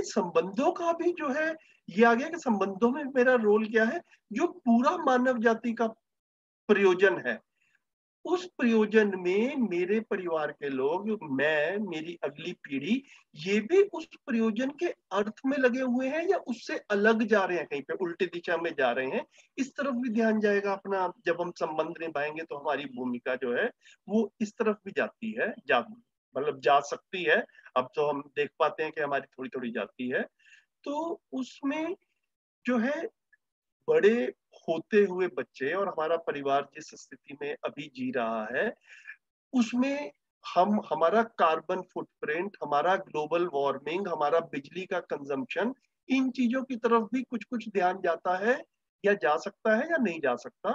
संबंधों का भी जो है ये आ गया कि संबंधों में मेरा रोल क्या है, जो पूरा मानव जाति का प्रयोजन है, उस प्रयोजन में मेरे परिवार के लोग, मैं, मेरी अगली पीढ़ी, ये भी उस प्रयोजन के अर्थ में लगे हुए हैं या उससे अलग जा रहे हैं, कहीं पे उल्टी दिशा में जा रहे हैं, इस तरफ भी ध्यान जाएगा अपना। जब हम संबंध निभाएंगे तो हमारी भूमिका जो है वो इस तरफ भी जाती है, मतलब जा सकती है। अब तो हम देख पाते हैं कि हमारी थोड़ी थोड़ी जाती है। तो उसमें जो है बड़े होते हुए बच्चे और हमारा परिवार जिस स्थिति में अभी जी रहा है, उसमें हम, हमारा कार्बन फुटप्रिंट, हमारा ग्लोबल वार्मिंग, हमारा बिजली का कंजम्पशन, इन चीजों की तरफ भी कुछ कुछ ध्यान जाता है या जा सकता है या नहीं जा सकता,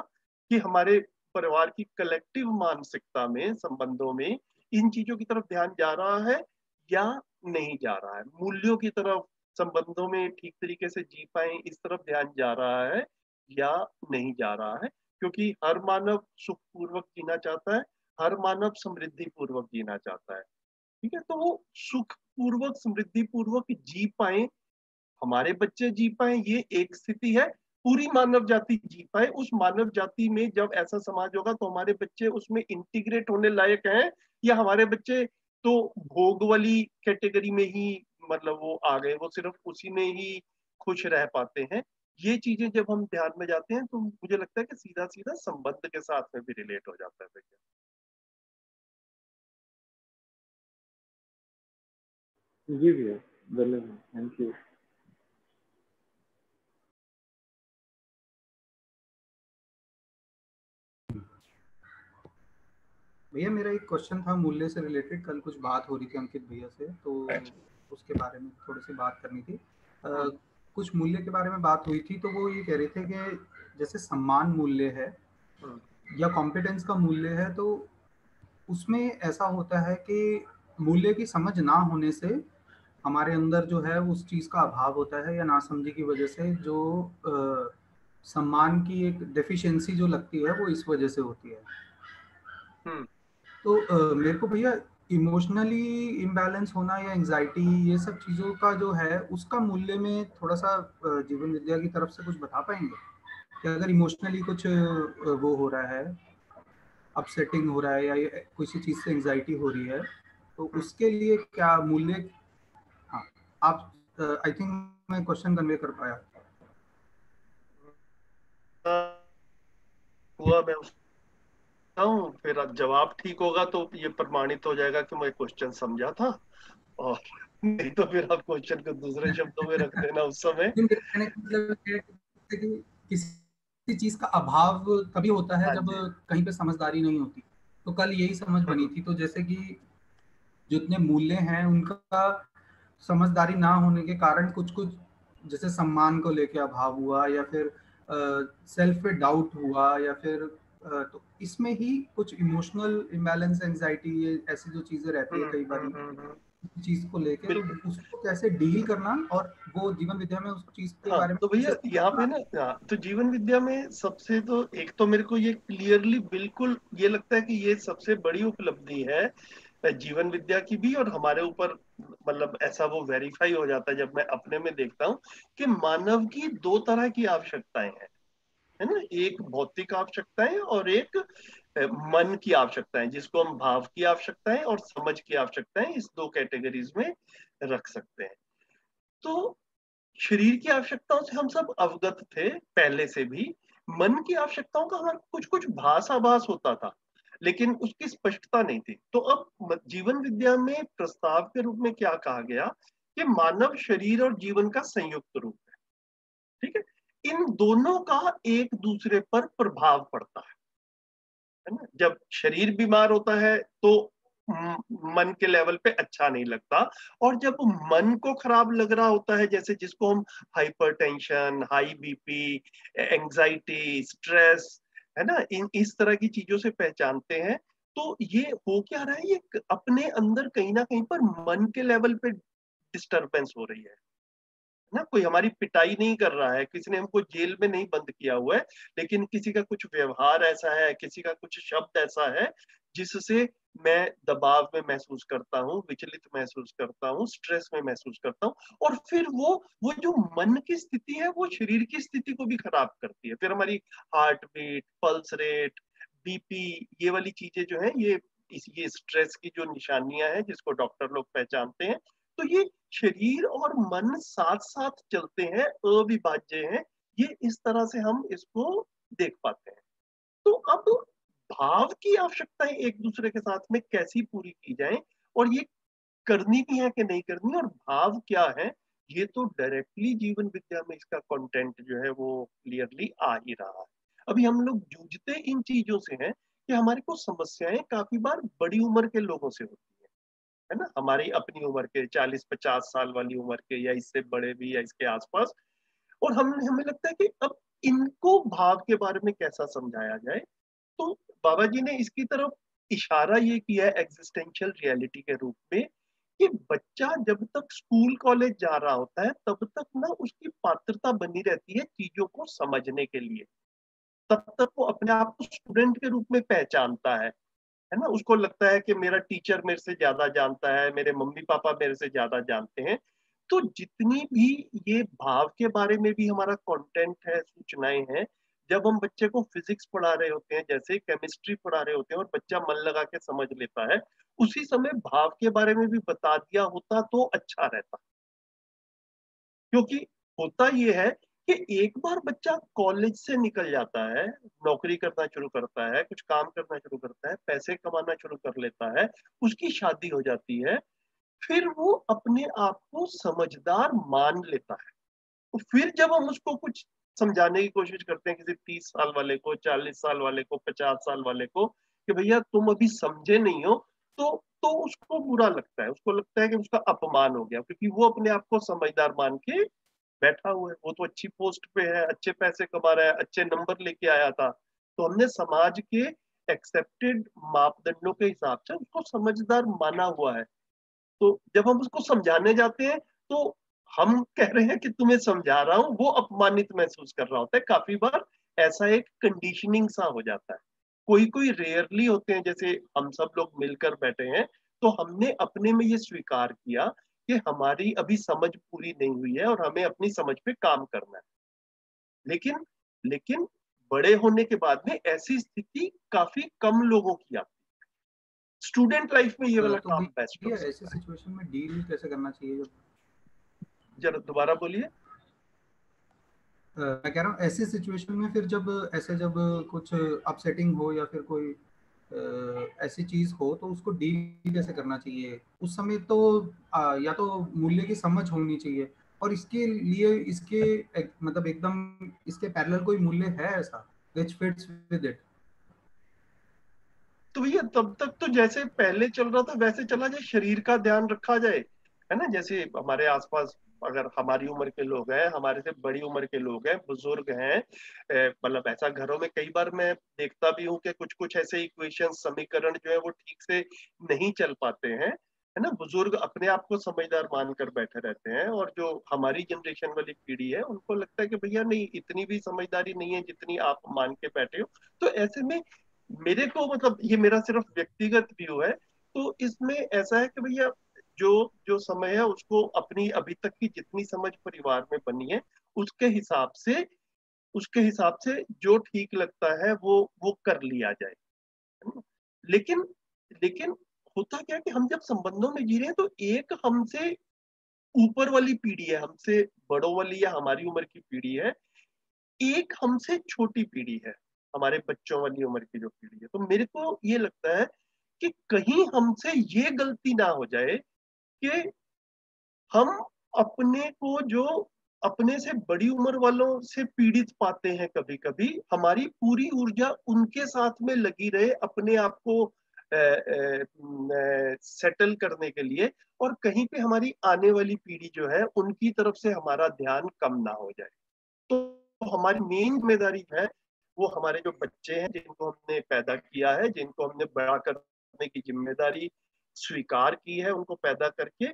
कि हमारे परिवार की कलेक्टिव मानसिकता में, संबंधों में इन चीजों की तरफ ध्यान जा रहा है या नहीं जा रहा है, मूल्यों की तरफ, संबंधों में ठीक तरीके से जी पाए इस तरफ ध्यान जा रहा है या नहीं जा रहा है। क्योंकि हर मानव सुखपूर्वक जीना चाहता है, हर मानव समृद्धि पूर्वक जीना चाहता है। ठीक है, तो वो सुख पूर्वक, समृद्धि पूर्वक जी पाए, हमारे बच्चे जी पाए, ये एक स्थिति है। पूरी मानव जाति जी पाए, उस मानव जाति में जब ऐसा समाज होगा तो हमारे बच्चे उसमें इंटीग्रेट होने लायक हैं, या हमारे बच्चे तो भोग वाली कैटेगरी में ही, मतलब वो आ गए, वो सिर्फ उसी में ही खुश रह पाते हैं। ये चीजें जब हम ध्यान में जाते हैं तो मुझे लगता है कि सीधा सीधा संबंध के साथ में भी रिलेट हो जाता है भैया। जी भैया, धन्यवाद, थैंक यू। भैया मेरा एक क्वेश्चन था मूल्य से रिलेटेड। कल कुछ बात हो रही थी अंकित भैया से, तो उसके बारे में थोड़ी सी बात करनी थी। कुछ मूल्य के बारे में बात हुई थी, तो वो ये कह रहे थे कि जैसे सम्मान मूल्य है या कॉम्पिटेंस का मूल्य है, तो उसमें ऐसा होता है कि मूल्य की समझ ना होने से हमारे अंदर जो है उस चीज़ का अभाव होता है, या नासमझी की वजह से जो सम्मान की एक डेफिशिएंसी जो लगती है वो इस वजह से होती है। तो मेरे को भैया इमोशनली इम्बैलेंस होना या एंजाइटी, ये सब चीज़ों का जो है उसका मूल्य में थोड़ा सा जीवन विद्या की तरफ से कुछ बता पाएंगे कि अगर इमोशनली कुछ वो हो रहा है, अपसेटिंग हो रहा है या किसी चीज़ से एंजाइटी हो रही है, तो उसके लिए क्या मूल्य। हाँ, आप आई थिंक मैं क्वेश्चन कन्वे कर पाया। हुआ मैं हूँ, फिर अब जवाब ठीक होगा तो ये प्रमाणित हो जाएगा कि मैं क्वेश्चन समझा था, और नहीं तो फिर आप क्वेश्चन को दूसरे शब्दों में रख देना उस समय। मतलब कि किसी चीज का अभाव तभी होता है जब कहीं पे समझदारी नहीं होती। तो कल यही समझ बनी थी। तो जैसे कि जितने मूल्य हैं उनका समझदारी ना होने के कारण कुछ कुछ, जैसे सम्मान को लेके अभाव हुआ, या फिर सेल्फ पे डाउट हुआ, या फिर तो इसमें ही कुछ इमोशनल इम्बैलेंस, एंजाइटी, ये ऐसी जो चीजें रहती है कई बार चीज को लेके, तो उसको कैसे डील करना, और वो जीवन विद्या में उस चीज के बारे में। तो भैया यहाँ पे ना, तो जीवन विद्या में सबसे, तो एक तो मेरे को ये क्लियरली बिल्कुल ये लगता है कि ये सबसे बड़ी उपलब्धि है जीवन विद्या की भी, और हमारे ऊपर मतलब ऐसा वो वेरीफाई हो जाता है जब मैं अपने में देखता हूँ कि मानव की दो तरह की आवश्यकताएं हैं, है ना। एक भौतिक आवश्यकताएं और एक मन की आवश्यकताएं, जिसको हम भाव की आवश्यकताएं और समझ की आवश्यकताएं, इस दो कैटेगरीज में रख सकते हैं। तो शरीर की आवश्यकताओं से हम सब अवगत थे पहले से भी। मन की आवश्यकताओं का हमारा कुछ कुछ भासाभास होता था, लेकिन उसकी स्पष्टता नहीं थी। तो अब जीवन विद्या में प्रस्ताव के रूप में क्या कहा गया कि मानव शरीर और जीवन का संयुक्त रूप है। ठीक है, इन दोनों का एक दूसरे पर प्रभाव पड़ता है ना। जब शरीर बीमार होता है तो मन के लेवल पे अच्छा नहीं लगता, और जब मन को खराब लग रहा होता है, जैसे जिसको हम hypertension, high BP, anxiety, stress, है ना, इन इस तरह की चीजों से पहचानते हैं। तो ये हो क्या रहा है, ये अपने अंदर कहीं ना कहीं पर मन के लेवल पे डिस्टरबेंस हो रही है ना। कोई हमारी पिटाई नहीं कर रहा है, किसी ने हमको जेल में नहीं बंद किया हुआ है, लेकिन किसी का कुछ व्यवहार ऐसा है, किसी का कुछ शब्द ऐसा है जिससे मैं दबाव में महसूस करता हूँ, विचलित महसूस करता हूँ, स्ट्रेस में महसूस करता हूँ, और फिर वो जो मन की स्थिति है वो शरीर की स्थिति को भी खराब करती है। फिर हमारी heart beat, pulse rate, BP, ये वाली चीजें जो है, ये स्ट्रेस की जो निशानियां हैं जिसको डॉक्टर लोग पहचानते हैं। तो ये शरीर और मन साथ साथ चलते हैं, अविभाज्य हैं। ये इस तरह से हम इसको देख पाते हैं। तो अब भाव की आवश्यकताएं एक दूसरे के साथ में कैसी पूरी की जाए, और ये करनी भी है कि नहीं करनी, और भाव क्या है, ये तो डायरेक्टली जीवन विद्या में इसका कंटेंट जो है वो क्लियरली आ ही रहा है। अभी हम लोग जूझते इन चीजों से हैं कि हमारे को समस्याएं काफी बार बड़ी उम्र के लोगों से होती है ना, हमारी अपनी उम्र के 40-50 साल वाली उम्र के, या इससे बड़े भी, या इसके आसपास। और हम हमें लगता है कि अब इनको भाव के बारे में कैसा समझाया जाए। तो बाबा जी ने इसकी तरफ इशारा ये किया है एग्जिस्टेंशियल रियलिटी के रूप में, कि बच्चा जब तक स्कूल कॉलेज जा रहा होता है तब तक ना उसकी पात्रता बनी रहती है चीजों को समझने के लिए। तब तक वो अपने आप को स्टूडेंट के रूप में पहचानता है ना। उसको लगता है कि मेरा टीचर मेरे से ज्यादा जानता है, मेरे मम्मी पापा मेरे से ज्यादा जानते हैं। तो जितनी भी ये भाव के बारे में भी हमारा कंटेंट है, सूचनाएं हैं, जब हम बच्चे को फिजिक्स पढ़ा रहे होते हैं, जैसे केमिस्ट्री पढ़ा रहे होते हैं, और बच्चा मन लगा के समझ लेता है, उसी समय भाव के बारे में भी बता दिया होता तो अच्छा रहता। क्योंकि होता ये है कि एक बार बच्चा कॉलेज से निकल जाता है, नौकरी करना शुरू करता है, कुछ काम करना शुरू करता है, पैसे कमाना शुरू कर लेता है, उसकी शादी हो जाती है, फिर वो अपने आप को समझदार मान लेता है। तो फिर जब हम उसको कुछ समझाने की कोशिश करते हैं, किसी 30 साल वाले को, 40 साल वाले को, 50 साल वाले को, कि भैया तुम अभी समझे नहीं हो, तो उसको बुरा लगता है। उसको लगता है कि उसका अपमान हो गया, क्योंकि वो अपने आप को समझदार मान के बैठा हुआ है। वो तो अच्छी पोस्ट पे है, अच्छे पैसे कमा रहा है, अच्छे नंबर लेके आया था, तो हमने समाज के एक्सेप्टेड मापदंडों के हिसाब से उसको समझदार माना हुआ है। तो जब हम उसको समझाने जाते हैं, तो हम कह रहे हैं कि तुम्हें समझा रहा हूं, वो अपमानित महसूस कर रहा होता है। काफी बार ऐसा एक कंडीशनिंग सा हो जाता है। कोई कोई रेयरली होते हैं, जैसे हम सब लोग मिलकर बैठे हैं, तो हमने अपने में ये स्वीकार किया कि हमारी अभी समझ पूरी नहीं हुई है और हमें अपनी समझ पे काम करना है। लेकिन लेकिन बड़े होने के बाद में ऐसी स्थिति काफी कम लोगों की आती है। स्टूडेंट लाइफ में ये वाला तो काम बेस्ट हो भैया ऐसे सकता है। सिचुएशन में डील कैसे करना चाहिए जब जरा दोबारा बोलिए। मैं कह रहा हूँ ऐसे सिचुएशन में फिर जब कुछ अपसेटिंग हो या फिर कोई ऐसी चीज हो तो उसको डील कैसे करना चाहिए उस समय। तो या तो मूल्य की समझ होनी चाहिए और इसके लिए मतलब एकदम इसके पैरेलल कोई मूल्य है ऐसा which fits with it। तो भैया तब तक तो जैसे पहले चल रहा था वैसे चला जाए, शरीर का ध्यान रखा जाए, है ना। जैसे हमारे आसपास अगर हमारी उम्र के लोग हैं, हमारे से बड़ी उम्र के लोग हैं, बुजुर्ग हैं, मतलब ऐसा घरों में कई बार मैं देखता भी हूँ कि कुछ कुछ ऐसे इक्वेशन, समीकरण जो है वो ठीक से नहीं चल पाते हैं, है ना। बुजुर्ग अपने आप को समझदार मानकर बैठे रहते हैं, और जो हमारी जनरेशन वाली पीढ़ी है उनको लगता है कि भैया नहीं, इतनी भी समझदारी नहीं है जितनी आप मान के बैठे हो। तो ऐसे में मेरे को, मतलब ये मेरा सिर्फ व्यक्तिगत व्यू है, तो इसमें ऐसा है कि भैया जो जो समय है उसको अपनी अभी तक की जितनी समझ परिवार में बनी है उसके हिसाब से उसके हिसाब से जो ठीक लगता है वो कर लिया जाए, है ना? लेकिन लेकिन होता क्या है कि हम जब संबंधों में जी रहे हैं, तो एक हमसे ऊपर वाली पीढ़ी है, हमसे बड़ों वाली या हमारी उम्र की पीढ़ी है, एक हमसे छोटी पीढ़ी है, हमारे बच्चों वाली उम्र की जो पीढ़ी है। तो मेरे को ये लगता है कि कहीं हमसे ये गलती ना हो जाए कि हम अपने को, जो अपने से बड़ी उम्र वालों से पीड़ित पाते हैं, कभी कभी हमारी पूरी ऊर्जा उनके साथ में लगी रहे अपने आप को सेटल करने के लिए, और कहीं पे हमारी आने वाली पीढ़ी जो है उनकी तरफ से हमारा ध्यान कम ना हो जाए। तो हमारी मेन जिम्मेदारी है, वो हमारे जो बच्चे हैं जिनको हमने पैदा किया है, जिनको हमने बड़ा करने की जिम्मेदारी स्वीकार की है, उनको पैदा करके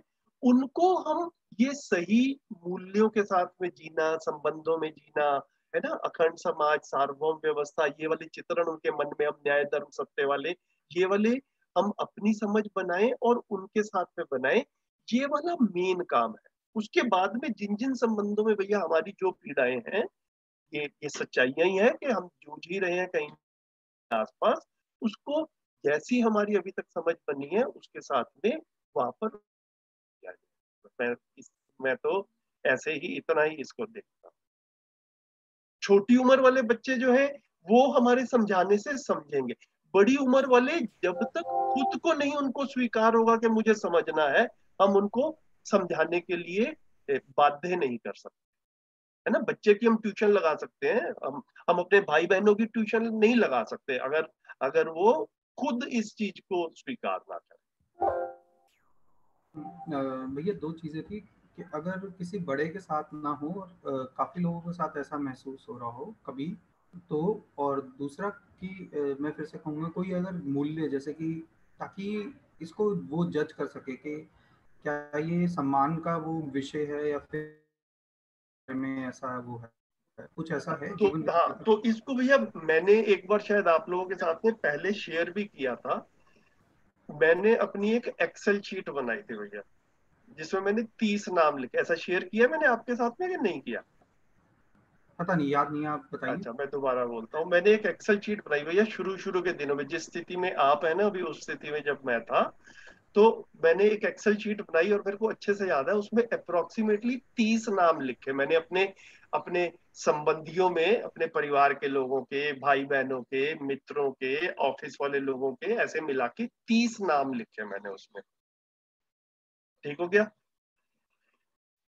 उनको हम ये सही मूल्यों के साथ में जीना, संबंधों में जीना, है ना, अखंड समाज, सार्वभौम व्यवस्था, ये वाले चित्रण उनके मन में, हम न्याय धर्म सत्य वाले, ये वाले हम अपनी समझ बनाएं और उनके साथ में बनाएं, ये वाला मेन काम है। उसके बाद में जिन जिन संबंधों में भैया हमारी जो पीड़ाएं हैं, ये सच्चाइयां ही है कि हम जूझ ही रहे हैं कहीं आसपास, उसको जैसी हमारी अभी तक समझ बनी है उसके साथ में वहां पर मैं तो ऐसे ही इतना ही इसको देखता हूँ। छोटी उम्र वाले बच्चे जो हैं वो हमारे समझाने से समझेंगे, बड़ी उम्र वाले जब तक खुद को नहीं उनको स्वीकार होगा कि मुझे समझना है, हम उनको समझाने के लिए बाध्य नहीं कर सकते, है ना। बच्चे की हम ट्यूशन लगा सकते हैं, हम अपने भाई बहनों की ट्यूशन नहीं लगा सकते अगर अगर वो खुद इस चीज को स्वीकार ना करें। भैया दो चीजें थी कि अगर किसी बड़े के साथ ना हो और काफी लोगों के साथ ऐसा महसूस हो रहा हो कभी, तो और दूसरा कि मैं फिर से कहूँगा कोई अगर मूल्य जैसे कि, ताकि इसको वो जज कर सके कि क्या ये सम्मान का वो विषय है या फिर में ऐसा वो है, कुछ ऐसा है तो जीवन हाँ, व्यक्ति तो इसको भैया मैंने एक बार शायद आप लोगों के साथ में पहले शेयर भी किया था। मैंने अपनी एक एक्सेल शीट बनाई थी भैया, जिसमें मैंने 30 नाम लिखे। ऐसा शेयर किया मैंने आपके साथ में कि नहीं किया? पता नहीं, याद नहीं, आप बताइए। अच्छा, मैं दोबारा बोलता हूँ। मैंने एक एक्सेल शीट बनाई भैया शुरू शुरू के दिनों में, जिस स्थिति में आप है ना अभी, उस स्थिति में जब मैं था, तो मैंने एक एक्सेल शीट बनाई और मेरे को अच्छे से याद है उसमें अप्रोक्सीमेटली 30 नाम लिखे मैंने अपने अपने संबंधियों में, अपने परिवार के लोगों के, भाई बहनों के, मित्रों के, ऑफिस वाले लोगों के, ऐसे मिला के 30 नाम लिखे मैंने उसमें। ठीक हो गया।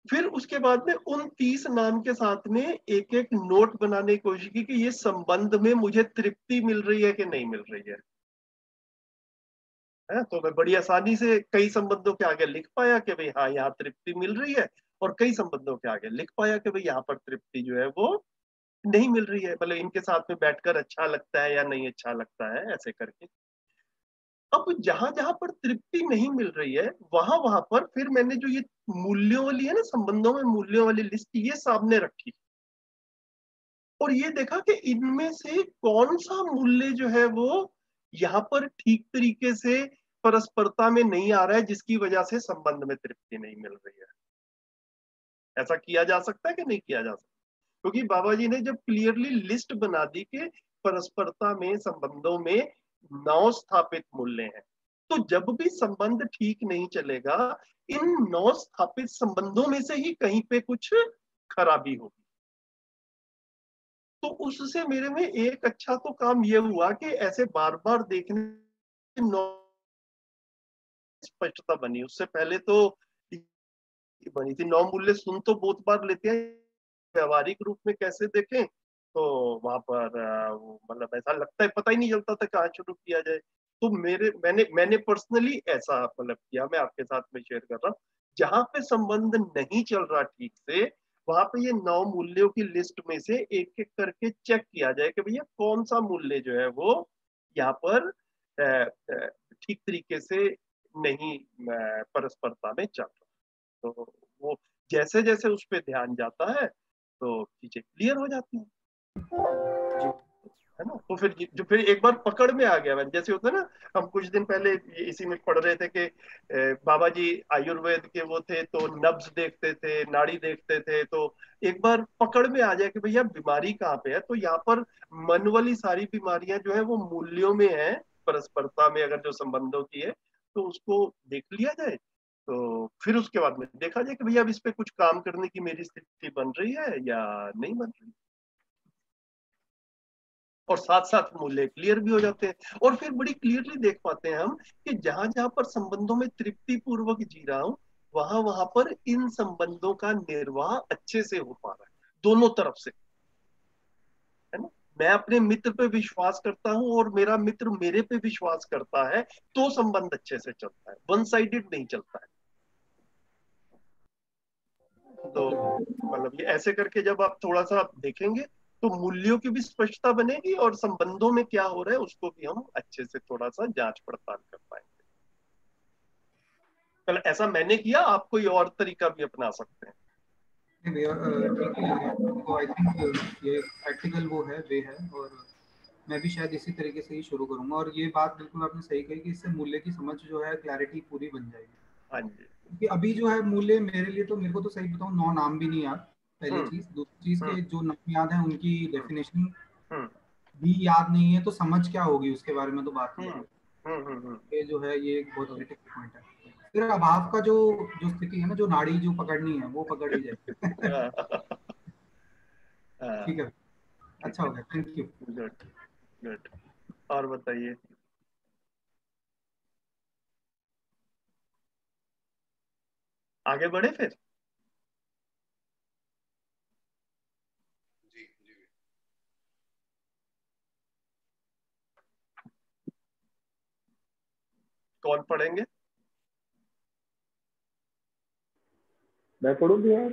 फिर उसके बाद में उन 30 नाम के साथ में एक एक नोट बनाने की कोशिश की कि ये संबंध में मुझे तृप्ति मिल रही है कि नहीं मिल रही है। तो मैं बड़ी आसानी से कई संबंधों के आगे लिख पाया कि भाई हाँ यहाँ तृप्ति मिल रही है, और कई संबंधों के आगे लिख पाया कि भाई यहाँ पर तृप्ति जो है वो नहीं मिल रही है, मतलब इनके साथ में बैठकर अच्छा लगता है या नहीं अच्छा लगता है, ऐसे करके। अब जहां जहां पर तृप्ति नहीं मिल रही है वहां वहां पर फिर मैंने जो ये मूल्यों वाली है ना, संबंधों में मूल्यों वाली लिस्ट, ये सामने रखी और ये देखा कि इनमें से कौन सा मूल्य जो है वो यहाँ पर ठीक तरीके से परस्परता में नहीं आ रहा है, जिसकी वजह से संबंध में तृप्ति नहीं मिल रही है। ऐसा किया जा सकता है कि नहीं किया जा सकता? क्योंकि बाबा जी ने जब क्लियरली लिस्ट बना दी कि परस्परता में, संबंधों में 9 स्थापित मूल्य हैं, तो जब भी संबंध ठीक नहीं चलेगा, इन 9 स्थापित संबंधों में से ही कहीं पे कुछ खराबी होगी। तो उससे मेरे में एक अच्छा तो काम ये हुआ कि ऐसे बार बार देखने स्पष्टता बनी। उससे पहले तो बनी थी 9 मूल्य, सुन तो बहुत बार लेते हैं, व्यवहारिक रूप में कैसे देखें तो वहां पर मतलब ऐसा लगता है पता ही नहीं चलता था कहाँ शुरू किया जाए। तो मैंने पर्सनली ऐसा मतलब किया, मैं आपके साथ में शेयर कर रहा हूँ। जहां पे संबंध नहीं चल रहा ठीक से, वहां पे ये 9 मूल्यों की लिस्ट में से एक एक करके चेक किया जाए कि भैया कौन सा मूल्य जो है वो यहाँ पर ठीक तरीके से नहीं परस्परता में चल रहा। तो वो जैसे जैसे उस पर ध्यान जाता है तो चीजें क्लियर हो जाती हैं, है ना। तो फिर एक बार पकड़ में आ गया, जैसे होता है ना, हम कुछ दिन पहले इसी में पढ़ रहे थे कि बाबा जी आयुर्वेद के वो थे, तो नब्ज देखते थे, नाड़ी देखते थे, तो एक बार पकड़ में आ जाए कि भैया बीमारी कहाँ पे है, तो यहाँ पर मन वाली सारी बीमारियां जो है वो मूल्यों में है, परस्परता में अगर जो संबंधों की है, तो उसको देख लिया जाए। तो फिर उसके बाद में देखा जाए कि भैया अब इस पे कुछ काम करने की मेरी स्थिति बन रही है या नहीं बन रही, और साथ साथ मूल्य क्लियर भी हो जाते हैं, और फिर बड़ी क्लियरली देख पाते हैं हम कि जहां जहां पर संबंधों में तृप्ति पूर्वक जी रहा हूं, वहां वहां पर इन संबंधों का निर्वाह अच्छे से हो पा रहा है, दोनों तरफ से, है ना। मैं अपने मित्र पे विश्वास करता हूं और मेरा मित्र मेरे पे विश्वास करता है, तो संबंध अच्छे से चलता है, वन साइडेड नहीं चलता है। तो मतलब ये ऐसे करके जब आप थोड़ा सा देखेंगे तो मूल्यों की भी स्पष्टता बनेगी, और संबंधों में क्या हो रहा है उसको भी हम अच्छे से थोड़ा सा जांच पड़ताल कर पाएंगे। कल ऐसा मैंने किया, आप कोई और तरीका भी अपना सकते हैं। नहीं भैया, ठीक है, तो आई थिंक ये प्रैक्टिकल वो है वे है, और मैं भी शायद इसी तरीके से ही शुरू करूंगा। और ये बात बिल्कुल आपने सही कही कि इससे मूल्य की समझ जो है, क्लैरिटी पूरी बन जाएगी। हाँ जी। क्योंकि अभी जो है मूल्य मेरे लिए तो, मेरे को तो सही बताऊं, 9 नाम भी नहीं याद, पहली हम्म चीज। दूसरी चीज हम्म के जो नाम याद है उनकी हम्म डेफिनेशन हम्म भी याद नहीं है, तो समझ क्या होगी उसके बारे में तो बात ही हम्म है। हम्म। ये जो है ये एक बहुत हम्म। क्रिटिकल पॉइंट है। फिर अभाव का जो जो स्थिति है ना, जो नाड़ी जो पकड़नी है वो पकड़ ही जाए। हाँ, ठीक है, ठीक अच्छा है। हो गया, थैंक यू। Good good. और बताइए, आगे बढ़े फिर। जी जी। कौन पढ़ेंगे? मैं पढ़ूँ भी यार?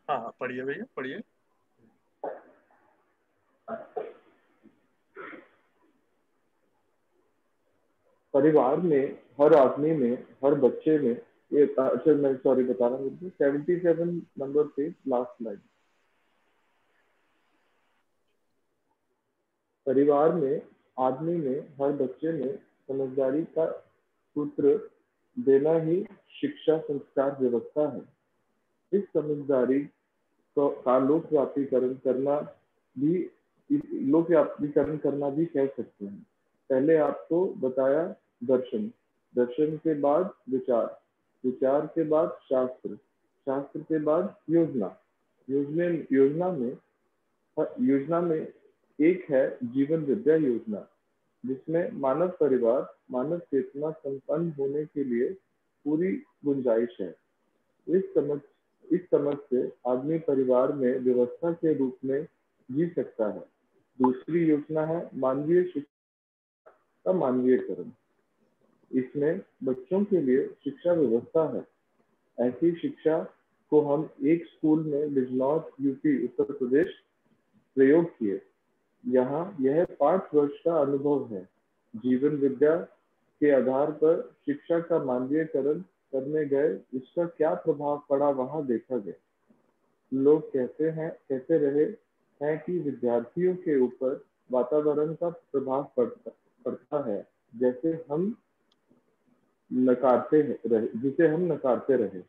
हाँ हाँ, पढ़िए भैया, पढ़िए। परिवार में, हर आदमी में, हर बच्चे में, ये अच्छा मैं सॉरी बता रहा हूँ, 77 नंबर पे लास्ट लाइन। परिवार में, आदमी में, हर बच्चे में समझदारी का सूत्र देना ही शिक्षा संस्कार व्यवस्था है। इस समझदारी का लोकव्यापीकरण करना भी, लोकव्यापीकरण करना भी कह सकते हैं। पहले आपको बताया दर्शन, दर्शन के बाद विचार, विचार के बाद शास्त्र, शास्त्र के बाद योजना, योजना में एक है जीवन विद्या योजना, जिसमें मानव परिवार, मानव चेतना संपन्न होने के लिए पूरी गुंजाइश है। इस समझ इस समझ से आदमी परिवार में व्यवस्था के रूप में जी सकता है। दूसरी योजना है मानवीय शिक्षा का मानवीयकरण। इसमें बच्चों के लिए शिक्षा व्यवस्था है। ऐसी शिक्षा को हम एक स्कूल में बिजनौर, यूपी, उत्तर प्रदेश प्रयोग किए। यहाँ यह 5 वर्ष का अनुभव है। जीवन विद्या के आधार पर शिक्षा का मानवीयकरण करने गए, इसका क्या प्रभाव पड़ा वहां देखा गया। लोग कहते रहे हैं कि विद्यार्थियों के ऊपर वातावरण का प्रभाव पड़ता है, जैसे हम जिसे हम नकारते रहे।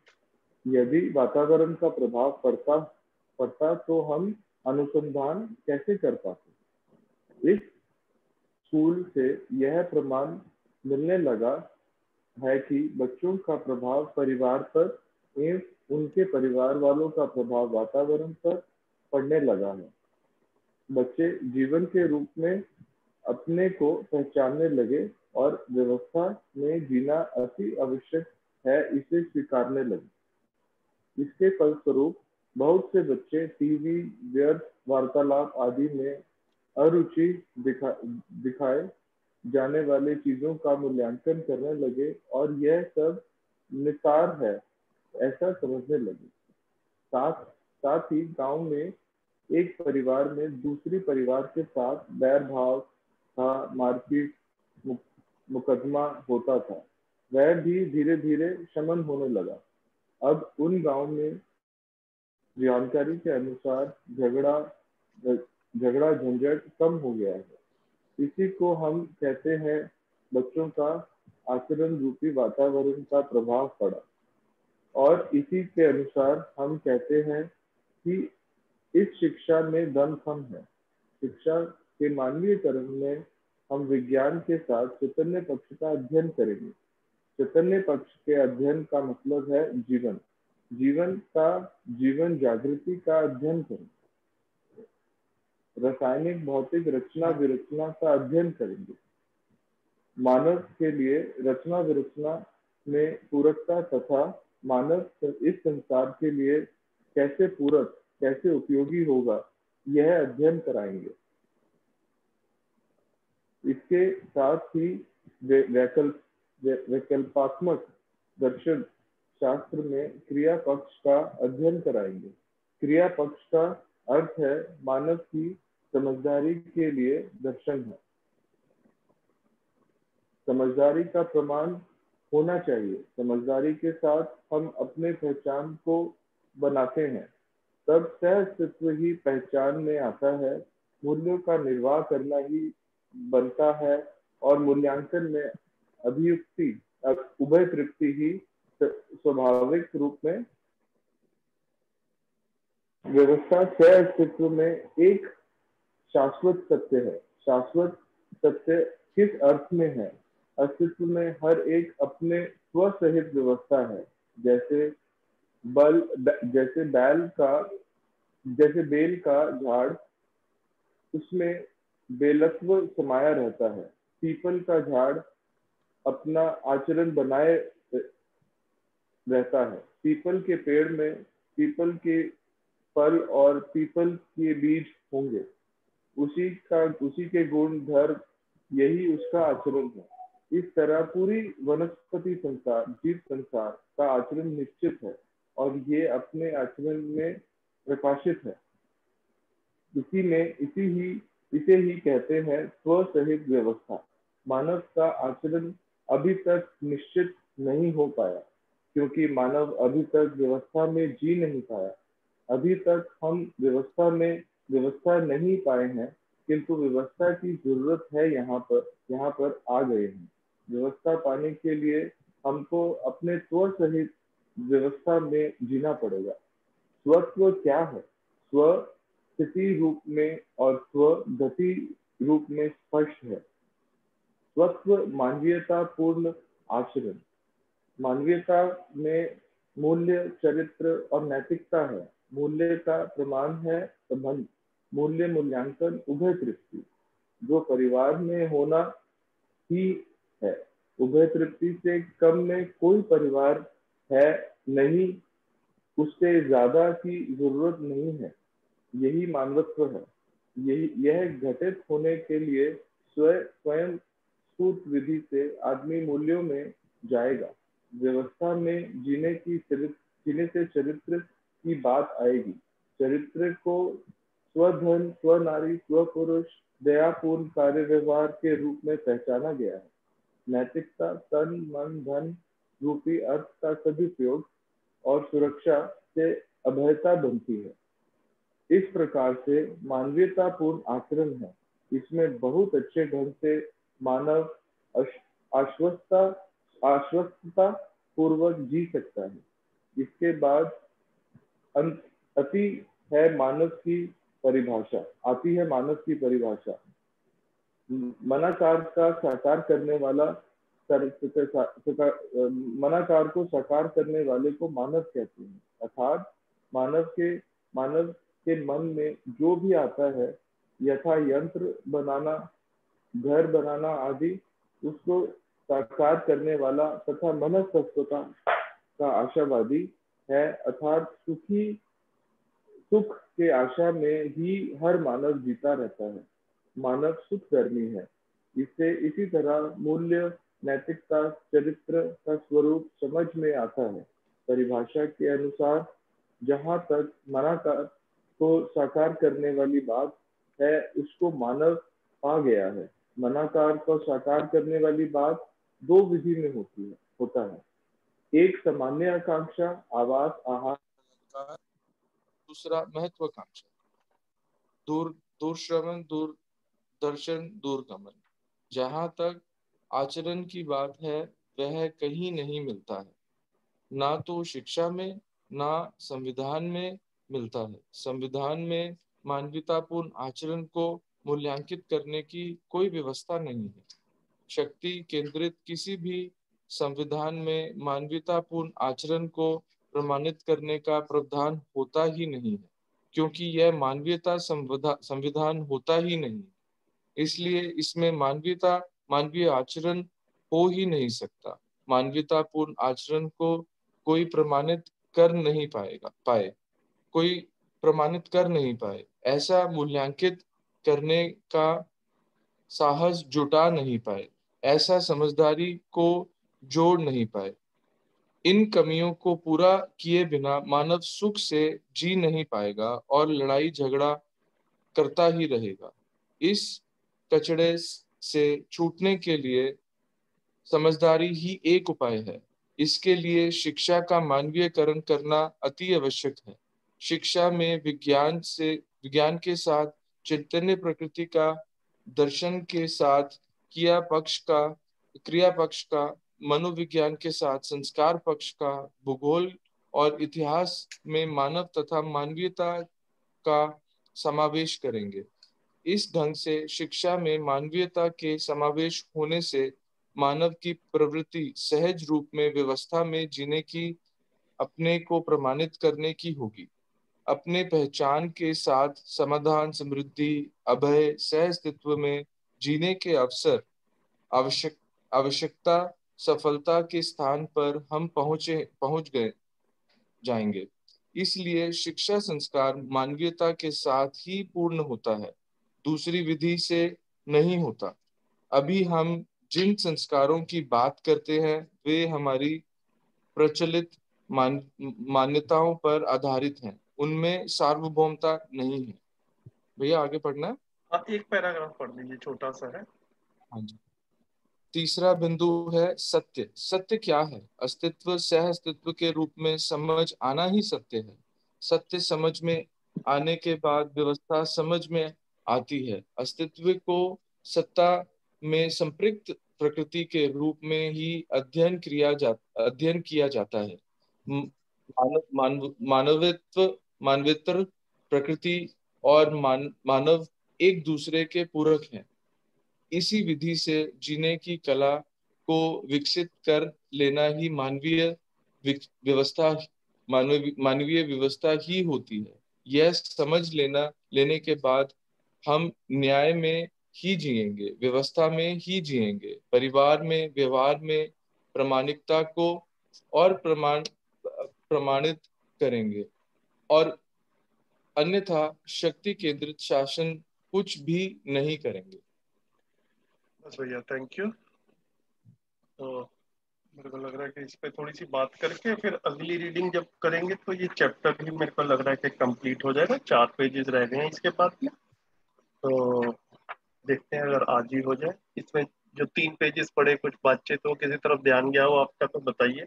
यदि वातावरण का प्रभाव पड़ता तो हम अनुसंधान कैसे कर पाते। इस स्कूल से यह प्रमाण मिलने लगा है कि बच्चों का प्रभाव परिवार पर एवं उनके परिवार वालों का प्रभाव वातावरण पर पड़ने लगा है। बच्चे जीवन के रूप में अपने को पहचानने लगे और व्यवस्था में जीना अति आवश्यक है इसे स्वीकारने लगे। इसके फलस्वरूप बहुत से बच्चे टीवी, व्यर्थ वार्तालाप आदि में अरुचि दिखाए जाने वाली चीजों का मूल्यांकन करने लगे और यह सब निसार है ऐसा समझने लगे। साथ साथ ही गांव में एक परिवार में दूसरी परिवार के साथ बैर भाव था, मारपीट, मुकदमा होता था। वह भी धीरे धीरे शमन होने लगा। अब उन गांव में जानकारी के अनुसार झगड़ा झंझट कम हो गया है। इसी को हम कहते हैं बच्चों का आचरण रूपी वातावरण का प्रभाव पड़ा। और इसी के अनुसार हम कहते हैं कि इस शिक्षा में दमखम है। शिक्षा के मानवीयकरण में हम विज्ञान के साथ चैतन्य पक्ष का अध्ययन करेंगे। चैतन्य पक्ष के अध्ययन का मतलब है जीवन, जीवन जागृति का अध्ययन करें। रासायनिक भौतिक रचना विरचना का अध्ययन करेंगे। मानव के लिए रचना विरचना में पूरकता तथा मानव इस संसार के लिए कैसे पूरक, कैसे उपयोगी होगा, यह अध्ययन कराएंगे। इसके साथ ही वैकल्पात्मक दर्शन शास्त्र में क्रिया पक्ष का अध्ययन कराएंगे। क्रिया पक्ष का अर्थ है मानव की समझदारी के लिए दर्शन है। समझदारी का प्रमाण होना चाहिए। समझदारी के साथ हम अपने पहचान को बनाते हैं, तब सह अस्तित्व ही पहचान में आता है। मूल्यों का निर्वाह करना ही बनता है और मूल्यांकन में अभियुक्ति उभय तृप्ति ही स्वाभाविक रूप में व्यवस्था से अस्तित्व में एक शाश्वत सत्य है। शाश्वत सत्य किस अर्थ में है? अस्तित्व में हर एक अपने स्वसहित व्यवस्था है। जैसे जैसे बेल का झाड़, उसमें बेलत्व समाया रहता है। पीपल का झाड़ अपना आचरण बनाए रहता है। पीपल के पेड़ में पीपल के फल और पीपल के बीज होंगे। उसी के गुण धर्म, यही उसका आचरण है। इस तरह पूरी वनस्पति संसार, जीव संसार का आचरण निश्चित है और ये अपने आचरण में प्रकाशित है। इसे ही कहते हैं स्वसहित व्यवस्था। मानव का आचरण अभी तक निश्चित नहीं हो पाया, क्योंकि मानव अभी तक व्यवस्था में जी नहीं पाया। अभी तक हम व्यवस्था नहीं पाए हैं, किंतु व्यवस्था की जरूरत है। यहाँ पर आ गए हैं। व्यवस्था पाने के लिए हमको अपने स्व सहित व्यवस्था में जीना पड़ेगा। स्वत्व क्या है? स्व स्थिति रूप में और स्व गति रूप में स्पष्ट है। स्वत्व मानवीयता पूर्ण आचरण। मानवीयता में मूल्य, चरित्र और नैतिकता है। मूल्य का प्रमाण है संबंध। मूल्य, मूल्यांकन, उभय तृप्ति जो परिवार में होना ही है। उभय तृप्ति से कम में कोई परिवार है नहीं, उससे ज्यादा की जरूरत नहीं है। यही मानवत्व है। यह घटित होने के लिए स्वयं स्फूर्त विधि से आदमी मूल्यों में जाएगा। व्यवस्था में जीने से चरित्र की बात आएगी। चरित्र को स्वधन, स्वनारी, स्वपुरुष, दयापूर्ण कार्य व्यवहार के रूप में पहचाना गया है। नैतिकता तन, मन, धन रूपी अर्थ का सदुपयोग और सुरक्षा से अभयता बनती है। इस प्रकार से मानवीयतापूर्ण आचरण है। इसमें बहुत अच्छे ढंग से मानव आश्वस्तता पूर्वक जी सकता है। इसके बाद आती है मानव की परिभाषा। मनाकार का साकार करने वाला मनाकार को साकार करने वाले को मानव कहते हैं। अर्थात मानव के मन में जो भी आता है, यथा यंत्र बनाना, घर बनाना आदि, उसको साकार करने वाला तथा मनस्तत्वता का आशावादी है। अर्थात सुख के आशा में ही हर मानव जीता रहता है। मानव सुखधर्मी है। इसी तरह मूल्य, नैतिकता, चरित्र का स्वरूप समझ में आता है। परिभाषा के अनुसार जहाँ तक मनाकार को साकार करने वाली बात है, उसको मानव पा गया है। मनाकार को साकार करने वाली बात दो विधि में होता है। एक सामान्य आकांक्षा, आवास, आहार। दूसरा महत्वाकांक्षा, दूरश्रवण, दूरदर्शन, दूरगमन। जहाँ तक आचरण की बात है, वह कहीं नहीं मिलता है। ना तो शिक्षा में, ना संविधान में मिलता है। संविधान में मानवीयतापूर्ण आचरण को मूल्यांकित करने की कोई व्यवस्था नहीं है। शक्ति केंद्रित किसी भी संविधान में मानवीयतापूर्ण आचरण को प्रमाणित करने का प्रावधान होता ही नहीं है, क्योंकि यह मानवीयता संविधान होता ही नहीं। इसलिए इसमें मानवीय आचरण हो ही नहीं सकता। मानवीयतापूर्ण आचरण को कोई प्रमाणित कर नहीं पाए, ऐसा मूल्यांकित करने का साहस जुटा नहीं पाए, ऐसा समझदारी को जोड़ नहीं पाए। इन कमियों को पूरा किए बिना मानव सुख से जी नहीं पाएगा और लड़ाई झगड़ा करता ही रहेगा। इस कचड़े से छूटने के लिए समझदारी ही एक उपाय है। इसके लिए शिक्षा का मानवीयकरण करना अति आवश्यक है। शिक्षा में विज्ञान के साथ चैतन्य प्रकृति का दर्शन के साथ क्रिया पक्ष का, मनोविज्ञान के साथ संस्कार पक्ष का, भूगोल और इतिहास में मानव तथा मानवीयता का समावेश करेंगे। इस ढंग से शिक्षा में मानवीयता के समावेश होने से मानव की प्रवृत्ति सहज रूप में व्यवस्था में जीने की, अपने को प्रमाणित करने की होगी। अपने पहचान के साथ समाधान, समृद्धि, अभय, सह अस्तित्व में जीने के अवसर, आवश्यकता, सफलता के स्थान पर हम पहुंच गए जाएंगे। इसलिए शिक्षा संस्कार मानवीयता के साथ ही पूर्ण होता है, दूसरी विधि से नहीं होता। अभी हम जिन संस्कारों की बात करते हैं वे हमारी प्रचलित मान्यताओं पर आधारित हैं, उनमें सार्वभौमता नहीं है। भैया आगे पढ़ना है। हाँ, एक पैराग्राफ पढ़ लीजिए, छोटा सा है। हाँ जी। तीसरा बिंदु है सत्य। सत्य क्या है? अस्तित्व सह अस्तित्व के रूप में समझ आना ही सत्य है। सत्य समझ में आने के बाद व्यवस्था समझ में आती है। अस्तित्व को सत्ता में संपृक्त प्रकृति के रूप में ही अध्ययन किया जाता है। मानवित्र प्रकृति और मानव एक दूसरे के पूरक हैं। इसी विधि से जीने की कला को विकसित कर लेना ही व्यवस्था मानवीय व्यवस्था ही होती है। यह समझ लेने के बाद हम न्याय में ही जिएंगे, व्यवस्था में ही जिएंगे, परिवार में, व्यवहार में प्रामाणिकता को और प्रमाणित करेंगे, और अन्यथा शक्ति केंद्रित शासन कुछ भी नहीं करेंगे। बस भैया, थैंक यू। तो मेरे को लग रहा है कि इस पे थोड़ी सी बात करके फिर अगली रीडिंग जब करेंगे तो ये चैप्टर भी मेरे को लग रहा है कि कंप्लीट हो जाएगा। 4 पेजेस रह गए हैं इसके बाद में, तो देखते हैं अगर आज ही हो जाए। इसमें जो 3 पेजेस पड़े, कुछ बातचीत हो, किसी तरफ ध्यान गया हो आपका तो बताइए।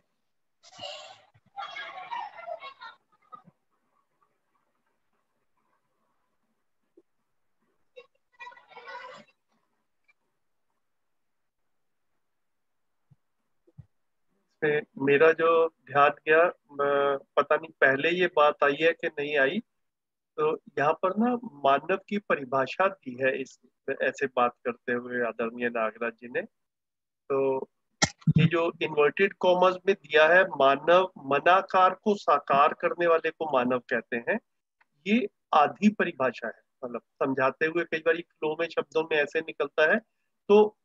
मेरा जो ध्यान गया, पता नहीं पहले ये बात आई है कि नहीं आई, तो यहाँ पर ना मानव की परिभाषा दी है इस ऐसे बात करते हुए आदरणीय नागराज जी ने। तो ये जो इन्वर्टेड कॉमर्स में दिया है, मानव मनाकार को साकार करने वाले को मानव कहते हैं, ये आधी परिभाषा है। मतलब समझाते हुए कई बार फ्लो में शब्दों में ऐसे निकलता है। तो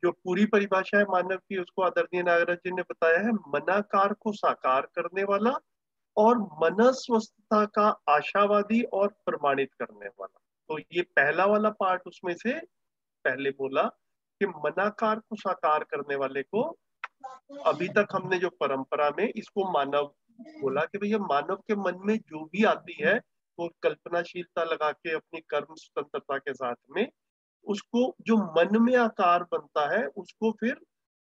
जो पूरी परिभाषा है मानव की, उसको आदरणीय नागराज जी ने बताया है, मनाकार को साकार करने वाला और मनस्वस्थता का आशावादी और प्रमाणित करने वाला। तो ये पहला वाला पार्ट उसमें से पहले बोला कि मनाकार को साकार करने वाले को, अभी तक हमने जो परंपरा में इसको मानव बोला कि भैया मानव के मन में जो भी आती है वो कल्पनाशीलता लगा के अपनी कर्म स्वतंत्रता के साथ में, उसको जो मन में आकार बनता है उसको फिर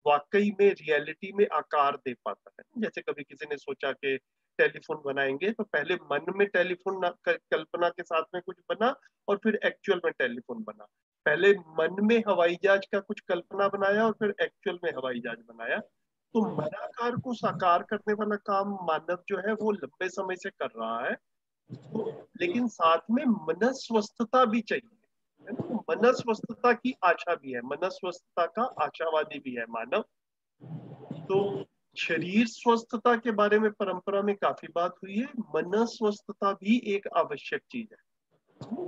वाकई में रियलिटी में आकार दे पाता है। जैसे कभी किसी ने सोचा कि टेलीफोन बनाएंगे, तो पहले मन में टेलीफोन कल्पना के साथ में कुछ बना और फिर एक्चुअल में टेलीफोन बना। पहले मन में हवाई जहाज का कुछ कल्पना बनाया और फिर एक्चुअल में हवाई जहाज बनाया। तो मनाकार को साकार करने वाला काम मानव जो है वो लंबे समय से कर रहा है। तो लेकिन साथ में मनस्वस्थता भी चाहिए, है ना। तो मनस्वस्थता की आशा भी है, मनस्वस्थता का आशावादी भी है मानव। तो शरीर स्वस्थता के बारे में परंपरा में काफी बात हुई है, मनस्वस्थता भी एक आवश्यक चीज है।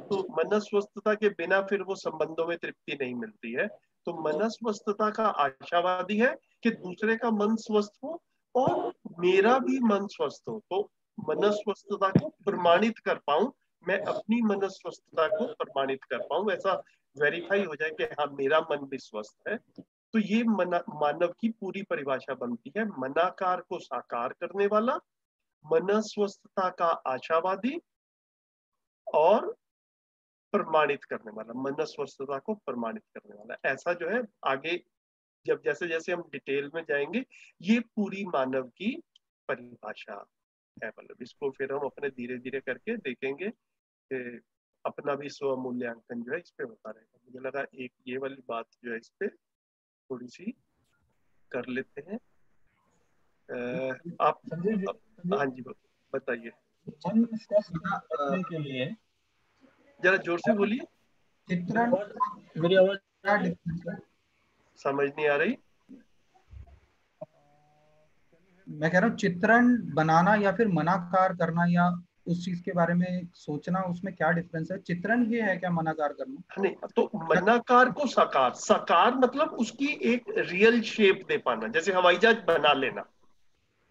तो मनस्वस्थता के बिना फिर वो संबंधों में तृप्ति नहीं मिलती है। तो मनस्वस्थता का आशावादी है कि दूसरे का मन स्वस्थ हो और मेरा भी मन स्वस्थ हो। तो मनस्वस्थता को प्रमाणित कर पाऊं, मैं अपनी मनस्वस्थता को प्रमाणित कर पाऊं, ऐसा वेरीफाई हो जाए कि हाँ मेरा मन भी स्वस्थ है। तो ये मानव की पूरी परिभाषा बनती है, मनाकार को साकार करने वाला, मनस्वस्थता का आशावादी और प्रमाणित करने वाला, मनस्वस्थता को प्रमाणित करने वाला। ऐसा जो है आगे जब जैसे जैसे हम डिटेल में जाएंगे, ये पूरी मानव की परिभाषा है। मतलब इसको फिर हम अपने धीरे धीरे करके देखेंगे कि अपना भी स्व मूल्यांकन जो है इस पे होता रहेगा। मुझे लगा एक ये वाली बात जो है इस पे थोड़ी सी कर लेते हैं। आप संजय जी, हाँ जी बताइए, मन स्वस्थ रखने के लिए जरा जोर से बोलिए, चित्रण मेरी आवाज क्या डिफरेंस है? समझ नहीं आ रही। मैं कह रहा हूँ चित्रण बनाना या फिर मनाकार करना या उस चीज के बारे में सोचना, उसमें क्या डिफरेंस है? चित्रण ये है क्या मनाकार करना? नहीं, तो मनाकार को साकार, साकार मतलब उसकी एक रियल शेप दे पाना, जैसे हवाई जहाज बना लेना,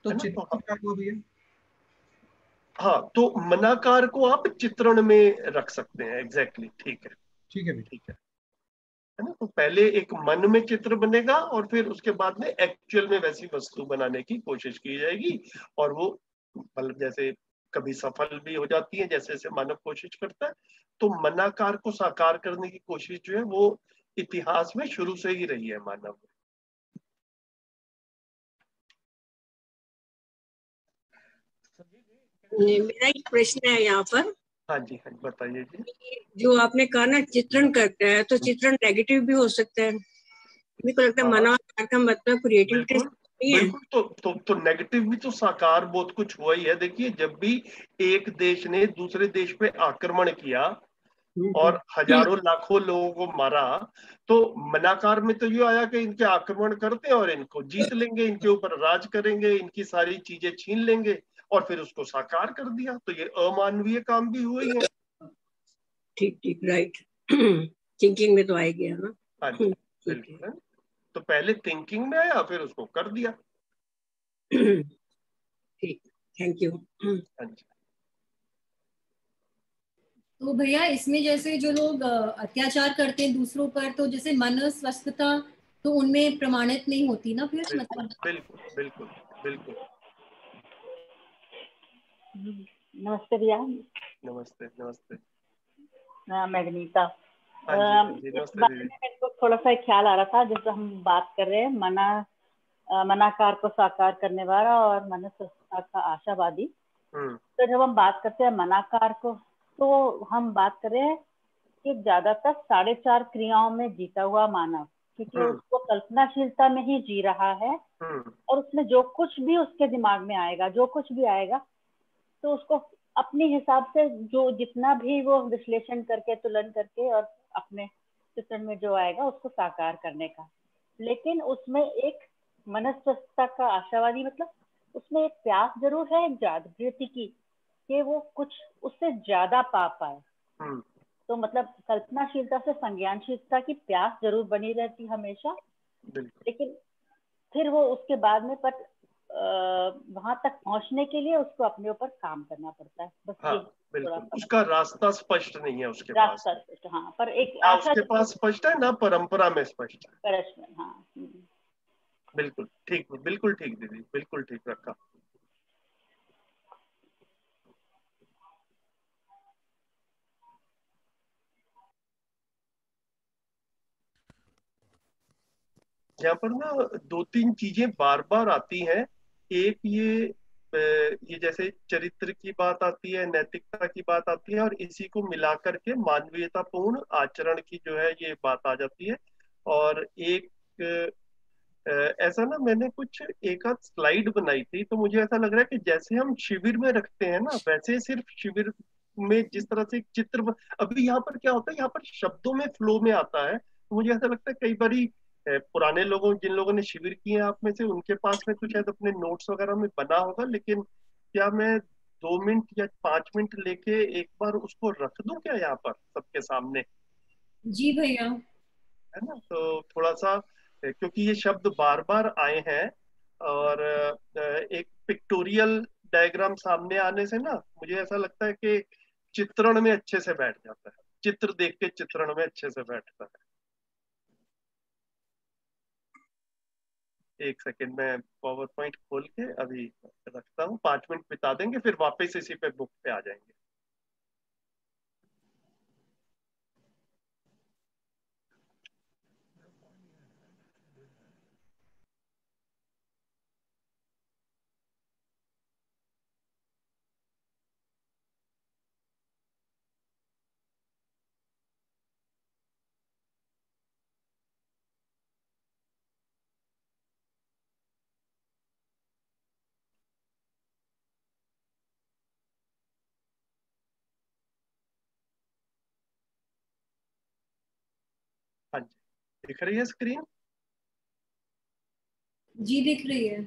तो है ना। चित्रण क्या हुआ भैया? हाँ, तो मनाकार को आप चित्रण में रख सकते हैं, एग्जैक्टली, ठीक है, ठीक है भैया। ठीक है ना। तो पहले एक मन में चित्र बनेगा और फिर उसके बाद में एक्चुअल में वैसी वस्तु बनाने की कोशिश की जाएगी, और वो मतलब जैसे कभी सफल भी हो जाती है, जैसे जैसे मानव कोशिश करता है। तो मनाकार को साकार करने की कोशिश जो है वो इतिहास में शुरू से ही रही है मानव। मेरा एक प्रश्न है यहाँ पर। हाँ जी, हाँ जी, बताइए जी। जो आपने कहा ना चित्रण करता है, तो चित्रण नेगेटिव भी हो सकता है। मेरे को लगता है हाँ, मनाकार का मतलब क्रिएटिविटी बिल्कुल नहीं है। बिल्कुल, तो नेगेटिव भी तो साकार बहुत कुछ हुआ ही है। देखिए, जब भी एक देश ने दूसरे देश पे आक्रमण किया और हजारों लाखों लोगों को मारा, तो मनाकार में तो ये आया कि इनके आक्रमण करते हैं और इनको जीत लेंगे, इनके ऊपर राज करेंगे, इनकी सारी चीजें छीन लेंगे, और फिर उसको साकार कर दिया। तो ये अमानवीय काम भी हुए ही है। ठीक ठीक, राइट। थिंकिंग में तो आएगी, है ना। हाँ जी, ठीक है। बिल्कुल है। तो पहले थिंकिंग में आया, फिर उसको कर दिया। ठीक, थैंक यू। हाँ जी, तो भैया इसमें जैसे जो लोग अत्याचार करते हैं दूसरों पर, तो जैसे मन स्वस्थता तो उनमें प्रमाणित नहीं होती ना फिर, बिल्कुल मतलब। बिल्कुल बिल्कुल बिल्कुल। नमस्ते भैया। नमस्ते नमस्ते। मैं विनीता। हाँ जी, हाँ जी, इस नमस्ते बारे दीदी। में मेरे को थोड़ा सा एक ख्याल आ रहा था, जैसे हम बात कर रहे हैं मनाकार को साकार करने वाला और मनस्वस्थता का आशावादी। तो जब हम बात करते हैं मनाकार को, तो हम बात कर रहे हैं कि ज्यादातर 4.5 क्रियाओं में जीता हुआ मानव, क्योंकि उसको कल्पनाशीलता में ही जी रहा है, और उसमें जो कुछ भी उसके दिमाग में आएगा, जो कुछ भी आएगा, तो उसको अपने हिसाब से जो जितना भी वो विश्लेषण करके तुलन करके और अपने चित्रण में जो आएगा उसको साकार करने का। लेकिन उसमें एक मनस्वस्थता का आशावादी, मतलब उसमें एक प्यास जरूर है, एक जागृति की, कि वो कुछ उससे ज्यादा पा पाए। तो मतलब कल्पनाशीलता से संज्ञानशीलता की प्यास जरूर बनी रहती हमेशा, लेकिन फिर वो उसके बाद में वहां तक पहुंचने के लिए उसको अपने ऊपर काम करना पड़ता है। बस हाँ, ये बिल्कुल, उसका रास्ता स्पष्ट नहीं है उसके पास। रास्ता स्पष्ट, हाँ, पर एक ना आशा उसके पास स्पष्ट है, ना परंपरा में स्पष्ट है। प्रश्न, हाँ। बिल्कुल ठीक, बिल्कुल ठीक दीदी, बिल्कुल ठीक रखा। यहाँ पर ना 2-3 चीजें बार बार आती हैं। एक ये जैसे चरित्र की बात आती है, नैतिकता की बात आती है, और इसी को मिलाकर के मानवीयतापूर्ण आचरण की जो है ये बात आ जाती है। और एक ऐसा ना, मैंने कुछ एक आध स्लाइड बनाई थी, तो मुझे ऐसा लग रहा है कि जैसे हम शिविर में रखते हैं ना, वैसे सिर्फ शिविर में जिस तरह से एक अभी यहाँ पर क्या होता है, यहाँ पर शब्दों में फ्लो में आता है। तो मुझे ऐसा लगता है कई बारी पुराने लोगों, जिन लोगों ने शिविर किए हैं आप में से, उनके पास में तो शायद अपने नोट्स वगैरह में बना होगा, लेकिन क्या मैं 2 मिनट या 5 मिनट लेके एक बार उसको रख दूं क्या यहाँ पर सबके सामने? जी भैया। है ना, तो थोड़ा सा, क्योंकि ये शब्द बार बार आए हैं, और एक पिक्टोरियल डायग्राम सामने आने से ना मुझे ऐसा लगता है कि चित्रण में अच्छे से बैठ जाता है, चित्र देख के चित्रण में अच्छे से बैठता है। एक सेकंड में पावर पॉइंट खोल के अभी रखता हूँ, 5 मिनट बिता देंगे, फिर वापस इसी पे बुक पे आ जाएंगे। हाँ जी, दिख रही है स्क्रीन? जी दिख रही है।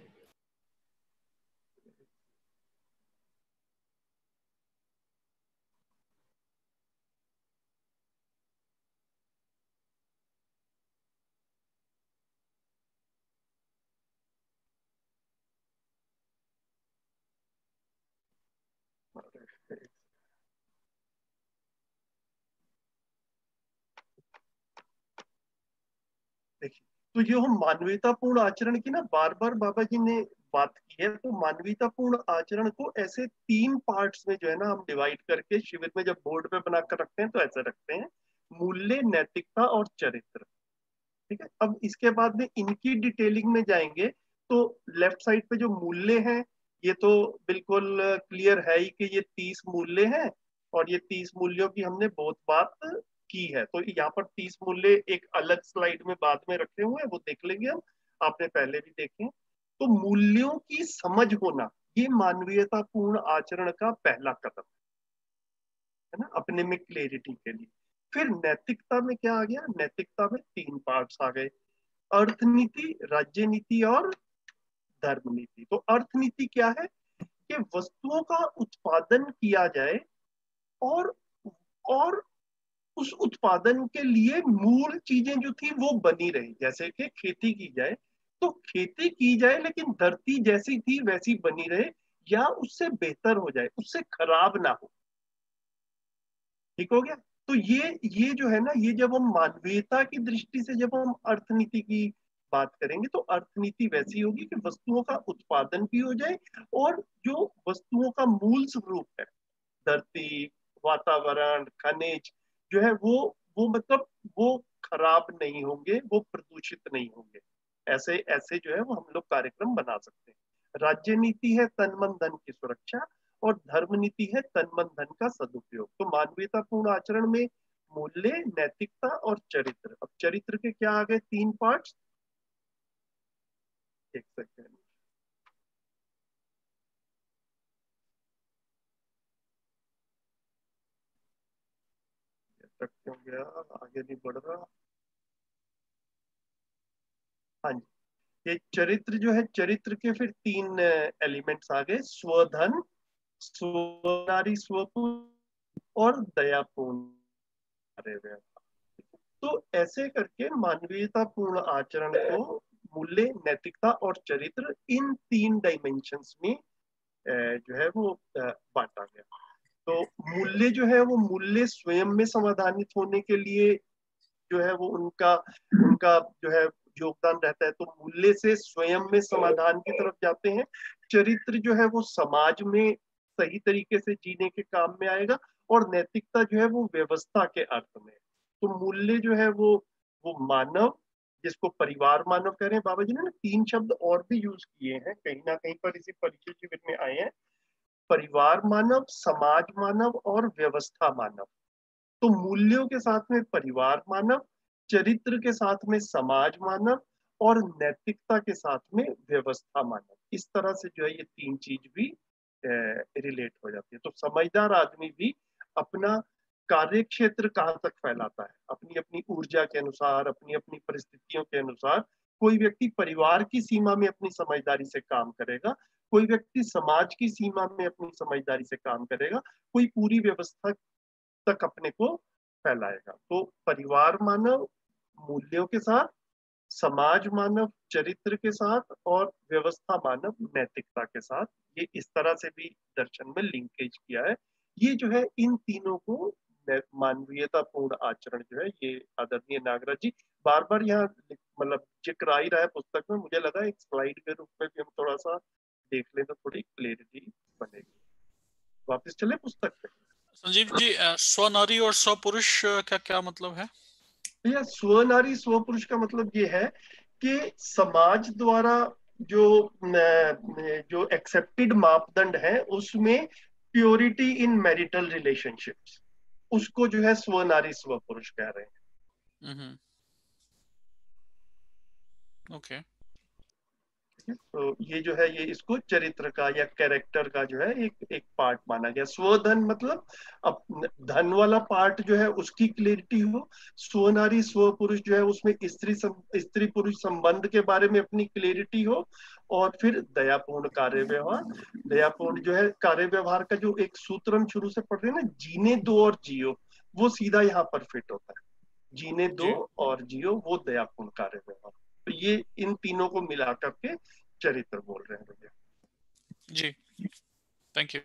देखिए, तो जो हम मानवीयतापूर्ण आचरण की ना बार बार बाबा जी ने बात की है, तो मानवीयतापूर्ण आचरण को ऐसे 3 पार्ट्स में जो है ना हम डिवाइड करके शिविर में जब बोर्ड पे बनाकर रखते हैं तो ऐसे रखते हैं: मूल्य, नैतिकता और चरित्र। ठीक है, अब इसके बाद में इनकी डिटेलिंग में जाएंगे तो लेफ्ट साइड पे जो मूल्य हैं, ये तो बिल्कुल क्लियर है ही कि ये 30 मूल्य हैं, और ये 30 मूल्यों की हमने बहुत बात की है। तो यहाँ पर 30 मूल्य एक अलग स्लाइड में बाद में रखे हुए हैं, वो देख लेंगे हम, आपने पहले भी देखे हैं। तो मूल्यों की समझ होना, ये मानवीयतापूर्ण आचरण का पहला कदम है ना, अपने में क्लैरिटी के लिए। फिर नैतिकता में क्या आ गया? नैतिकता में 3 पार्ट्स आ गए: अर्थनीति, राज्य नीति और धर्म नीति। तो अर्थनीति क्या है? कि वस्तुओं का उत्पादन किया जाए और और उस उत्पादन के लिए मूल चीजें जो थी वो बनी रही। जैसे कि खेती की जाए तो खेती की जाए लेकिन धरती जैसी थी वैसी बनी रहे, या उससे बेहतर हो जाए, उससे खराब ना हो। ठीक हो गया? तो ये जो है ना, ये जब हम मानवीयता की दृष्टि से जब हम अर्थनीति की बात करेंगे तो अर्थनीति वैसी होगी कि वस्तुओं का उत्पादन भी हो जाए, और जो वस्तुओं का मूल स्वरूप है, धरती, वातावरण, खनिज जो है वो मतलब वो खराब नहीं होंगे, वो प्रदूषित नहीं होंगे। ऐसे ऐसे जो है वो हम लोग कार्यक्रम बना सकते हैं। राज्य नीति है तन मन धन की सुरक्षा, और धर्म नीति है तन मन धन का सदुपयोग। तो मानवीयतापूर्ण आचरण में मूल्य, नैतिकता और चरित्र। अब चरित्र के क्या आ गए? 3 पार्ट्स, देख सकते हैं। तक क्यों गया, आगे नहीं बढ़ रहा? हाँ जी, ये चरित्र जो है, चरित्र के फिर 3 एलिमेंट्स आ गए: स्वधन, स्वनारी स्वपुरुष और दयापूर्ण। तो ऐसे करके मानवीयतापूर्ण आचरण को मूल्य, नैतिकता और चरित्र, इन 3 डायमेंशंस में जो है वो बांटा गया। तो मूल्य जो है वो मूल्य स्वयं में समाधानित होने के लिए जो है वो उनका उनका जो है योगदान रहता है। तो मूल्य से स्वयं में समाधान की तरफ जाते हैं। चरित्र जो है वो समाज में सही तरीके से जीने के काम में आएगा, और नैतिकता जो है वो व्यवस्था के अर्थ में। तो मूल्य जो है वो मानव, जिसको परिवार मानव कह रहे हैं। बाबा जी ने ना 3 शब्द और भी यूज किए हैं, कहीं ना कहीं पर इसी परिचय शिविर में आए हैं: परिवार मानव, समाज मानव और व्यवस्था मानव। तो मूल्यों के साथ में परिवार मानव, चरित्र के साथ में समाज मानव, और नैतिकता के साथ में व्यवस्था मानव। इस तरह से जो है ये 3 चीज भी रिलेट हो जाती है। तो समझदार आदमी भी अपना कार्य क्षेत्र कहाँ तक फैलाता है, अपनी अपनी ऊर्जा के अनुसार, अपनी अपनी परिस्थितियों के अनुसार। कोई व्यक्ति परिवार की सीमा में अपनी समझदारी से काम करेगा, कोई व्यक्ति समाज की सीमा में अपनी समझदारी से काम करेगा, कोई पूरी व्यवस्था तक अपने को फैलाएगा। तो परिवार मानव मूल्यों के साथ, समाज मानव चरित्र के साथ, और व्यवस्था मानव नैतिकता के साथ, ये इस तरह से भी दर्शन में लिंकेज किया है। ये जो है इन तीनों को मानवीयतापूर्ण आचरण जो है, ये आदरणीय नागराज जी बार बार यहाँ मतलब जिक्र आ ही रहा है पुस्तक में। मुझे लगा एक स्लाइड के रूप में भी हम थोड़ा सा देख लें तो थोड़ी क्लियरिटी बनेगी। वापस चले पुस्तक पे। संजीव जी, स्वनारी और स्वपुरुष का क्या मतलब है? यह स्वनारी स्वपुरुष का मतलब ये है कि समाज द्वारा जो जो एक्सेप्टेड मापदंड है उसमें प्योरिटी इन मैरिटल रिलेशनशिप्स, उसको जो है स्वनारी स्वपुरुष कह रहे हैं। ओके। ठीक है, तो ये जो है ये इसको चरित्र का या कैरेक्टर का जो है एक पार्ट माना गया। स्वधन मतलब अब धन वाला पार्ट जो है उसकी क्लियरिटी हो, स्वनारी स्व पुरुष जो है उसमें स्त्री पुरुष संबंध के बारे में अपनी क्लियरिटी हो, और फिर दयापूर्ण कार्य व्यवहार। दयापूर्ण जो है कार्य व्यवहार का जो एक सूत्र हम शुरू से पढ़ रहे हैं ना, जीने दो और जियो, वो सीधा यहाँ पर फिट होता है। जीने दो और जियो, वो दयापूर्ण कार्य व्यवहार। तो ये इन तीनों को मिला करके चरित्र बोल रहे हैं भैया जी। थैंक यू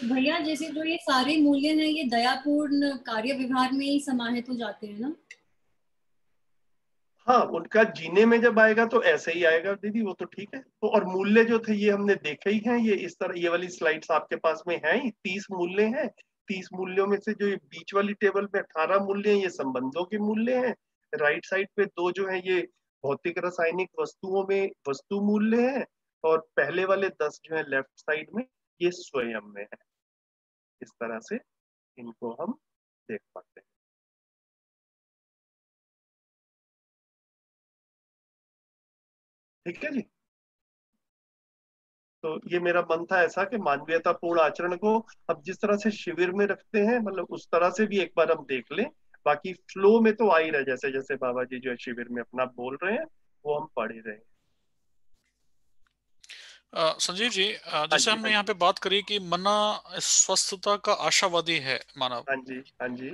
भैया। जैसे जो ये सारे मूल्य हैं ये दयापूर्ण कार्य व्यवहार में ही समाहित हो जाते हैं ना? हाँ, उनका जीने में जब आएगा तो ऐसे ही आएगा दीदी, वो तो ठीक है। तो और मूल्य जो थे ये हमने देखे ही हैं, ये इस तरह, ये वाली स्लाइड्स आपके पास में है ही, 30 मूल्य हैं। 30 मूल्यों में से जो ये बीच वाली टेबल पे 18 मूल्य हैं, ये संबंधों के मूल्य हैं। राइट साइड पे 2 जो है ये भौतिक रासायनिक वस्तुओं में वस्तु मूल्य है, और पहले वाले 10 जो है लेफ्ट साइड में, ये स्वयं में है। इस तरह से इनको हम देख पाते हैं। ठीक है जी। तो ये मेरा मन था ऐसा कि मानवीयतापूर्ण आचरण को अब जिस तरह से शिविर में रखते हैं, मतलब उस तरह से भी एक बार हम देख लें। बाकी फ्लो में तो आ ही रहा है, जैसे जैसे बाबा जी जो है शिविर में अपना बोल रहे हैं वो हम पढ़ ही रहे हैं। संजीव जी, जैसे हमने यहाँ पे बात करी कि मना स्वस्थता का आशावादी है मानव। हाँ जी, हाँ जी।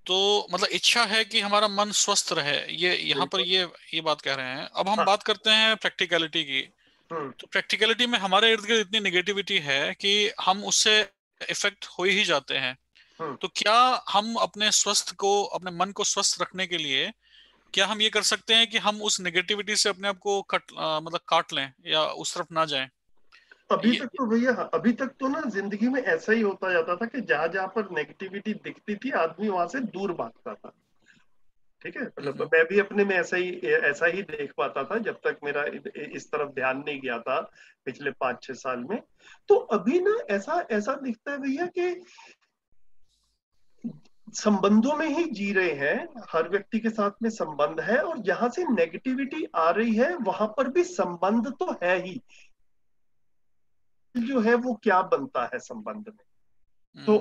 तो मतलब इच्छा है कि हमारा मन स्वस्थ रहे, ये यहाँ पर ये बात कह रहे हैं। अब हम बात करते हैं प्रैक्टिकलिटी की। तो प्रैक्टिकलिटी में हमारे इर्द गिर्द इतनी नेगेटिविटी है कि हम उससे इफेक्ट हो ही जाते हैं। तो क्या हम अपने स्वस्थ को, अपने मन को स्वस्थ रखने के लिए क्या हम ये कर सकते हैं कि हम उस नेगेटिविटी से अपने आप को मतलब काट लें या उस तरफ ना जाएं? अभी तक तो भैया, अभी तक तो ना जिंदगी में ऐसा ही होता जाता था कि जहां जहां पर नेगेटिविटी दिखती थी आदमी वहां से दूर भागता था। ठीक है, मतलब मैं भी अपने में ऐसा ही देख पाता था जब तक मेरा इस तरफ ध्यान नहीं गया था पिछले 5-6 साल में। तो अभी ना ऐसा ऐसा दिखता है भैया कि संबंधों में ही जी रहे हैं, हर व्यक्ति के साथ में संबंध है, और जहां से नेगेटिविटी आ रही है वहां पर भी संबंध तो है ही, जो है वो क्या बनता है संबंध में। तो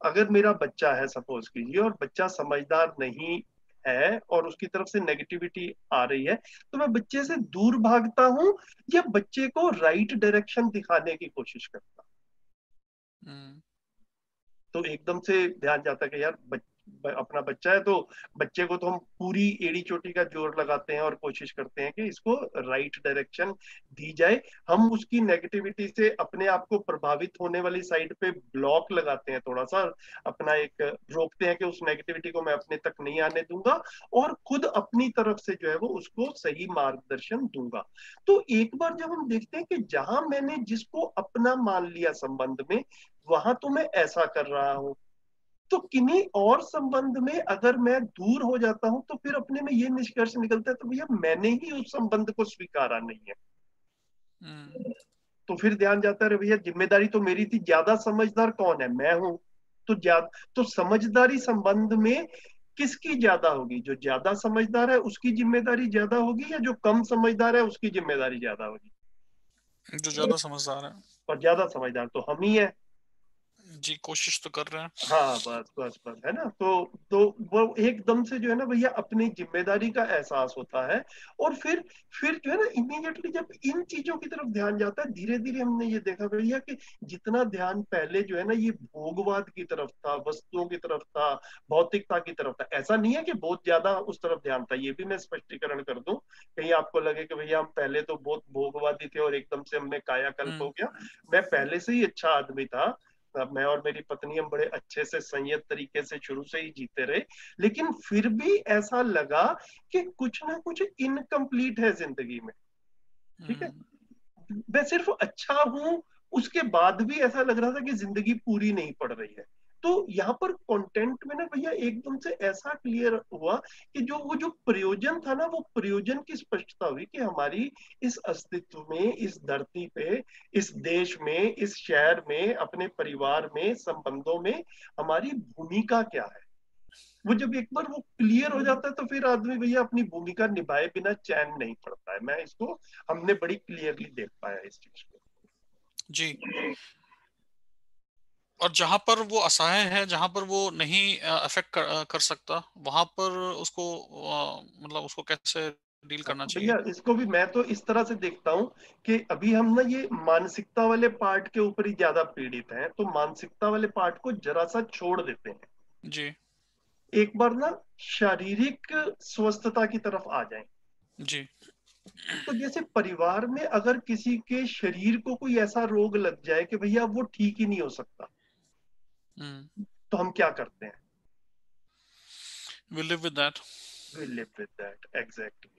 अगर मेरा बच्चा है, सपोज कीजिए, और बच्चा समझदार नहीं है और उसकी तरफ से नेगेटिविटी आ रही है, तो मैं बच्चे से दूर भागता हूं या बच्चे को राइट डायरेक्शन दिखाने की कोशिश करता हूं। तो एकदम से ध्यान जाता है कि यार अपना बच्चा है, तो बच्चे को तो हम पूरी एड़ी चोटी का जोर लगाते हैं और कोशिश करते हैं कि इसको राइट डायरेक्शन दी जाए। हम उसकी नेगेटिविटी से अपने आप को प्रभावित होने वाली साइड पे ब्लॉक लगाते हैं, थोड़ा सा अपना एक रोकते हैं कि उस नेगेटिविटी को मैं अपने तक नहीं आने दूंगा, और खुद अपनी तरफ से जो है वो उसको सही मार्गदर्शन दूंगा। तो एक बार जब हम देखते हैं कि जहां मैंने जिसको अपना मान लिया संबंध में, वहां तो मैं ऐसा कर रहा हूं, तो किन्हीं और संबंध में अगर मैं दूर हो जाता हूं तो फिर अपने में ये निष्कर्ष निकलता है तो भैया मैंने ही उस संबंध को स्वीकारा नहीं है। तो फिर ध्यान जाता है भैया जिम्मेदारी तो मेरी थी, ज्यादा समझदार कौन है? मैं हूं। तो समझदारी संबंध में किसकी ज्यादा होगी? जो ज्यादा समझदार है उसकी जिम्मेदारी ज्यादा होगी, या जो कम समझदार है उसकी जिम्मेदारी ज्यादा होगी? जो ज्यादा समझदार है। और ज्यादा समझदार तो हम ही है जी, कोशिश तो कर रहे हैं। हाँ, बस बस बस, है ना। तो वो एकदम से जो है ना भैया अपनी जिम्मेदारी का एहसास होता है, और फिर जो है ना इमीडिएटली जब इन चीजों की तरफ ध्यान जाता है, धीरे धीरे हमने ये देखा भैया कि जितना ध्यान पहले जो है ना ये भोगवाद की तरफ था, वस्तुओं की तरफ था, भौतिकता की तरफ था। ऐसा नहीं है कि बहुत ज्यादा उस तरफ ध्यान था, ये भी मैं स्पष्टीकरण कर दूं, कहीं आपको लगे कि भैया हम पहले तो बहुत भोगवादी थे और एकदम से हमने कायाकल्प हो गया। मैं पहले से ही अच्छा आदमी था, मैं और मेरी पत्नी हम बड़े अच्छे से संयत तरीके से शुरू से ही जीते रहे, लेकिन फिर भी ऐसा लगा कि कुछ ना कुछ इनकम्प्लीट है जिंदगी में। ठीक है, मैं सिर्फ अच्छा हूं, उसके बाद भी ऐसा लग रहा था कि जिंदगी पूरी नहीं पड़ रही है। तो यहाँ पर कंटेंट में ना भैया एकदम से ऐसा क्लियर हुआ कि जो प्रयोजन था ना, वो प्रयोजन की स्पष्टता हुई कि हमारी इस अस्तित्व में, इस धरती पे, इस देश में, इस शहर में, अपने परिवार में, संबंधों में हमारी भूमिका क्या है। वो जब एक बार वो क्लियर हो जाता है तो फिर आदमी भैया अपनी भूमिका निभाए बिना चैन नहीं पड़ता है। मैं इसको हमने बड़ी क्लियरली देख पाया इस चीज को जी। और जहां पर वो असहाय है, जहां पर वो नहीं अफेक्ट कर सकता, वहां पर उसको मतलब उसको कैसे डील करना चाहिए? भैया इसको भी मैं तो इस तरह से देखता हूँ कि अभी हम ना ये मानसिकता वाले पार्ट के ऊपर ही ज्यादा पीड़ित हैं, तो मानसिकता वाले पार्ट को जरा सा छोड़ देते हैं जी एक बार ना शारीरिक स्वस्थता की तरफ आ जाएं। जी। तो जैसे परिवार में अगर किसी के शरीर को कोई ऐसा रोग लग जाए कि भैया वो ठीक ही नहीं हो सकता, तो हम क्या करते हैं? We live with that. We live with that. Exactly.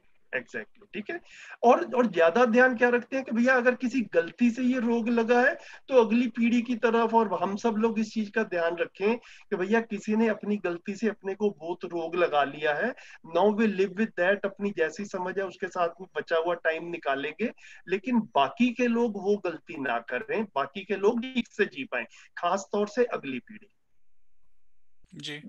ठीक है। और ज्यादा ध्यान क्या रखते हैं कि भैया अगर किसी गलती से ये रोग लगा है तो अगली पीढ़ी की तरफ, और हम सब लोग इस चीज का ध्यान रखें कि भैया किसी ने अपनी गलती से अपने को बहुत रोग लगा लिया है, now we live with that, अपनी जैसी समझ है उसके साथ में बचा हुआ टाइम निकालेंगे, लेकिन बाकी के लोग वो गलती ना करें, बाकी के लोग ठीक से जी पाए, खास तौर से अगली पीढ़ी जी।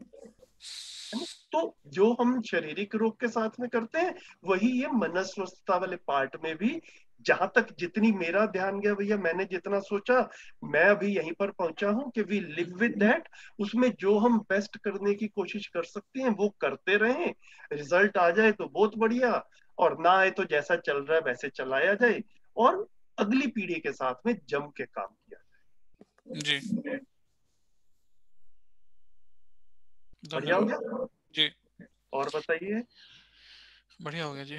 तो जो हम शारीरिक रोग के साथ में करते हैं वही ये मनस्वस्थता वाले पार्ट में भी, जहां तक जितनी मेरा ध्यान गया भैया, मैंने जितना सोचा मैं अभी यहीं पर पहुंचा हूं कि वी लिव विद दैट। उसमें जो हम बेस्ट करने की कोशिश कर सकते हैं वो करते रहें, रिजल्ट आ जाए तो बहुत बढ़िया, और ना आए तो जैसा चल रहा है वैसे चलाया जाए, और अगली पीढ़ी के साथ में जम के काम किया जाए। जी बढ़िया हो गया जी। और बताइए। बढ़िया हो गया जी।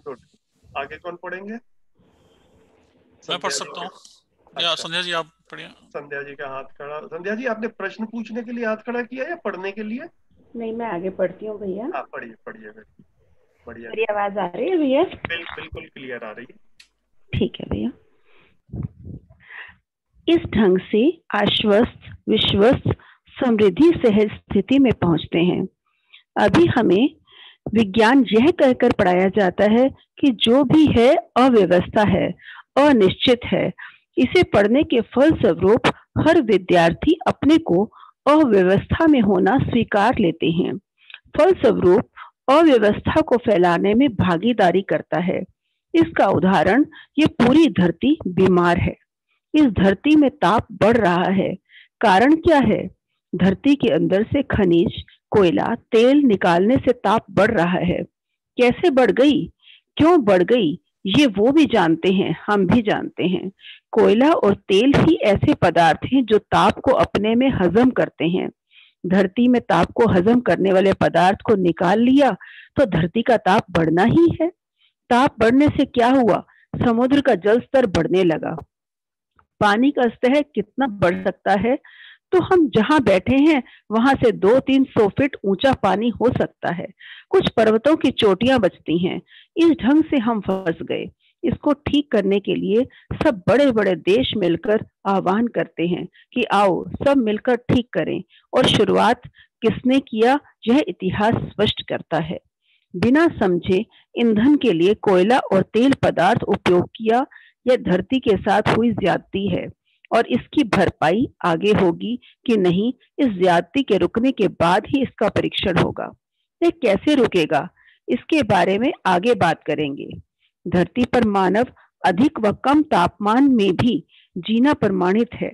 गुड। आगे कौन पढ़ेंगे? मैं पढ़ सकता हूँ या अच्छा। संध्या जी आप पढ़िए। संध्या जी का हाथ खड़ा। संध्या जी आपने प्रश्न पूछने के लिए हाथ खड़ा किया या पढ़ने के लिए? नहीं, मैं आगे पढ़ती हूँ भैया। हाँ पढ़िए पढ़िए, बढ़िया। मेरी आवाज आ रही है भैया? बिल्कुल क्लियर आ रही है। ठीक है भैया। इस ढंग से आश्वस्त, विश्वस्त, समृद्धि सहज स्थिति में पहुंचते हैं। अभी हमें विज्ञान यह कहकर पढ़ाया जाता है कि जो भी है अव्यवस्था है, अनिश्चित है। इसे पढ़ने के फलस्वरूप हर विद्यार्थी अपने को अव्यवस्था में होना स्वीकार लेते हैं, फलस्वरूप अव्यवस्था को फैलाने में भागीदारी करता है। इसका उदाहरण ये पूरी धरती बीमार है। इस धरती में ताप बढ़ रहा है। कारण क्या है? धरती के अंदर से खनिज, कोयला, तेल निकालने से ताप बढ़ रहा है। कैसे बढ़ गई, क्यों बढ़ गई, ये वो भी जानते हैं, हम भी जानते हैं। कोयला और तेल ही ऐसे पदार्थ हैं जो ताप को अपने में हजम करते हैं। धरती में ताप को हजम करने वाले पदार्थ को निकाल लिया तो धरती का ताप बढ़ना ही है। ताप बढ़ने से क्या हुआ? समुद्र का जल स्तर बढ़ने लगा। पानी का स्तर कितना बढ़ सकता है? तो हम जहां बैठे हैं वहां से 200-300 फीट ऊंचा पानी हो सकता है। कुछ पर्वतों की चोटियां बचती हैं। इस ढंग से हम फंस गए। इसको ठीक करने के लिए सब बड़े बड़े देश मिलकर आह्वान करते हैं कि आओ सब मिलकर ठीक करें, और शुरुआत किसने किया यह इतिहास स्पष्ट करता है। बिना समझे ईंधन के लिए कोयला और तेल पदार्थ उपयोग किया, यह धरती के साथ हुई ज्यादती है, और इसकी भरपाई आगे होगी कि नहीं, इस ज्यादती के रुकने के बाद ही इसका परीक्षण होगा। यह कैसे रुकेगा, इसके बारे में आगे बात करेंगे। धरती पर मानव अधिक व कम तापमान में भी जीना प्रमाणित है।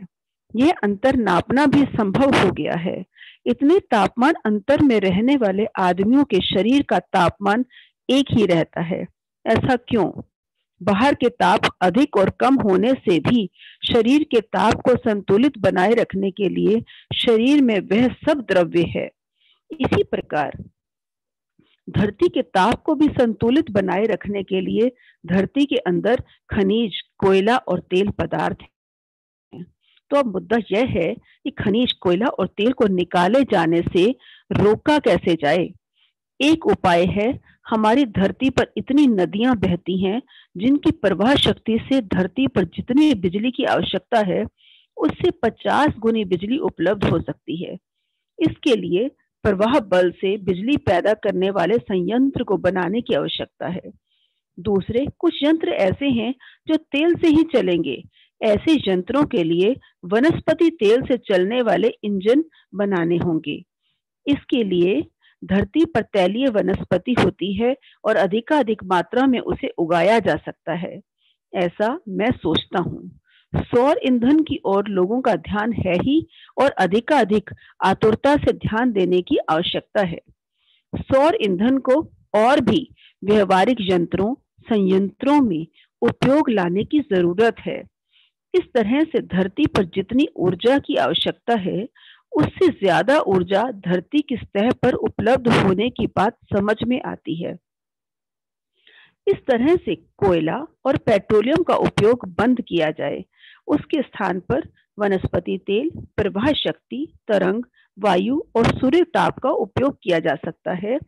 यह अंतर नापना भी संभव हो गया है। इतने तापमान अंतर में रहने वाले आदमियों के शरीर का तापमान एक ही रहता है। ऐसा क्यों? बाहर के ताप अधिक और कम होने से भी शरीर के ताप को संतुलित बनाए रखने के लिए शरीर में वह सब द्रव्य है। इसी प्रकार धरती के ताप को भी संतुलित बनाए रखने के लिए धरती के अंदर खनिज, कोयला और तेल पदार्थ हैं। तो अब मुद्दा यह है कि खनिज, कोयला और तेल को निकाले जाने से रोका कैसे जाए। एक उपाय है, हमारी धरती पर इतनी नदियां बहती हैं जिनकी प्रवाह शक्ति से धरती पर जितनी बिजली की आवश्यकता है उससे 50 गुनी बिजली उपलब्ध हो सकती है। इसके लिए प्रवाह बल से बिजली पैदा करने वाले संयंत्र को बनाने की आवश्यकता है। दूसरे कुछ यंत्र ऐसे हैं जो तेल से ही चलेंगे। ऐसे यंत्रों के लिए वनस्पति तेल से चलने वाले इंजन बनाने होंगे। इसके लिए धरती पर तैलीय वनस्पति होती है और अधिकाधिक मात्रा में उसे उगाया जा सकता है, ऐसा मैं सोचता हूँ। सौर ईंधन की ओर लोगों का ध्यान है ही और अधिकाधिक आतुरता से ध्यान देने की आवश्यकता है। सौर ईंधन को और भी व्यवहारिक यंत्रों संयंत्रों में उपयोग लाने की जरूरत है। इस तरह से धरती पर जितनी ऊर्जा की आवश्यकता है उससे ज्यादा ऊर्जा धरती की सतह पर उपलब्ध होने की बात समझ में आती है। इस तरह से कोयला और पेट्रोलियम का उपयोग बंद किया जाए, उसके स्थान पर वनस्पति तेल, प्रवाह शक्ति, तरंग, वायु और सूर्य ताप का उपयोग किया जा सकता है।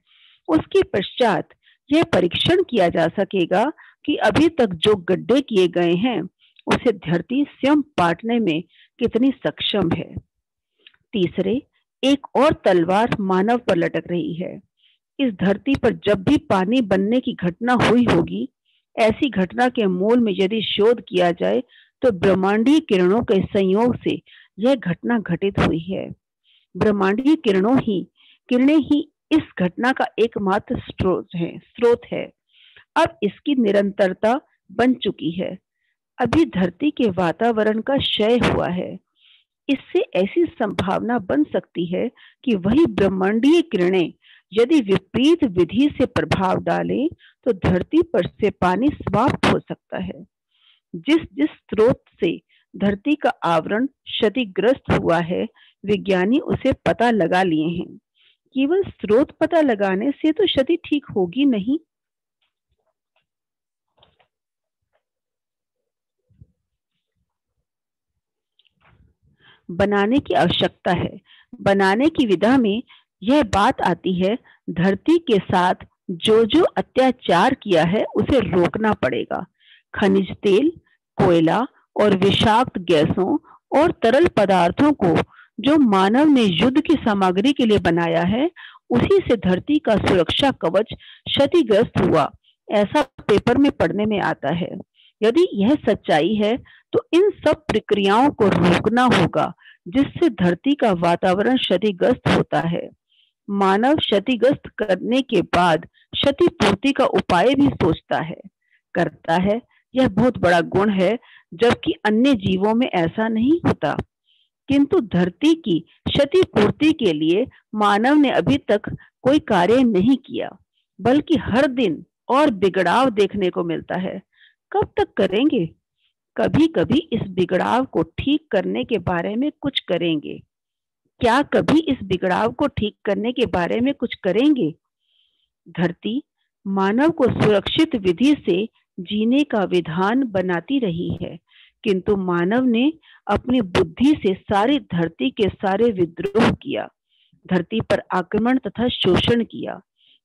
उसके पश्चात यह परीक्षण किया जा सकेगा कि अभी तक जो गड्ढे किए गए हैं उसे धरती स्वयं पाटने में कितनी सक्षम है। तीसरे, एक और तलवार मानव पर लटक रही है। इस धरती पर जब भी पानी बनने की घटना हुई होगी, ऐसी घटना के मूल में यदि शोध किया जाए तो ब्रह्मांडीय किरणों के संयोग से यह घटना घटित हुई है। ब्रह्मांडीय किरणें ही इस घटना का एकमात्र स्रोत है। अब इसकी निरंतरता बन चुकी है। अभी धरती के वातावरण का क्षय हुआ है। इससे ऐसी संभावना बन सकती है कि वही ब्रह्मांडीय किरणें यदि विपरीत विधि से प्रभाव डालें तो धरती पर से पानी समाप्त हो सकता है। जिस स्रोत से धरती का आवरण क्षतिग्रस्त हुआ है, विज्ञानी उसे पता लगा लिए हैं। केवल स्रोत पता लगाने से तो क्षति ठीक होगी नहीं। बनाने की आवश्यकता है। बनाने की विधा में यह बात आती है, धरती के साथ जो जो अत्याचार किया है उसे रोकना पड़ेगा। खनिज तेल, कोयला और विषाक्त गैसों और तरल पदार्थों को जो मानव ने युद्ध की सामग्री के लिए बनाया है, उसी से धरती का सुरक्षा कवच क्षतिग्रस्त हुआ, ऐसा पेपर में पढ़ने में आता है। यदि यह सच्चाई है तो इन सब प्रक्रियाओं को रोकना होगा जिससे धरती का वातावरण क्षतिग्रस्त होता है। मानव क्षतिग्रस्त करने के बाद क्षतिपूर्ति का उपाय भी सोचता है, करता है। यह बहुत बड़ा गुण है, जबकि अन्य जीवों में ऐसा नहीं होता। किंतु धरती की क्षतिपूर्ति के लिए मानव ने अभी तक कोई कार्य नहीं किया, बल्कि हर दिन और बिगड़ाव देखने को मिलता है। कब तक करेंगे? कभी कभी इस बिगड़ाव को ठीक करने के बारे में कुछ करेंगे। क्या कभी इस बिगड़ाव को ठीक करने के बारे में कुछ करेंगे? धरती मानव को सुरक्षित विधि से जीने का विधान बनाती रही है, किंतु मानव ने अपनी बुद्धि से सारी धरती के सारे विद्रोह किया, धरती पर आक्रमण तथा शोषण किया।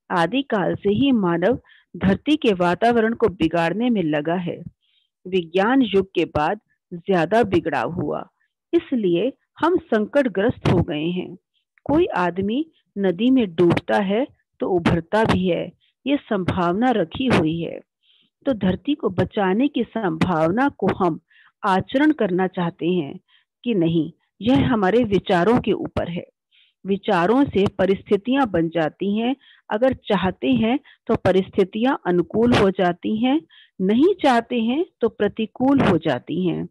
आदिकाल से ही मानव धरती के वातावरण को बिगाड़ने में लगा है। विज्ञान युग के बाद ज्यादा बिगड़ाव हुआ, इसलिए हम संकटग्रस्त हो गए हैं। कोई आदमी नदी में डूबता है तो उभरता भी है, ये संभावना रखी हुई है। तो धरती को बचाने की संभावना को हम आचरण करना चाहते हैं कि नहीं, यह हमारे विचारों के ऊपर है। विचारों से परिस्थितियां बन जाती हैं। अगर चाहते हैं तो परिस्थितियां अनुकूल हो जाती हैं, नहीं चाहते हैं तो प्रतिकूल हो जाती हैं।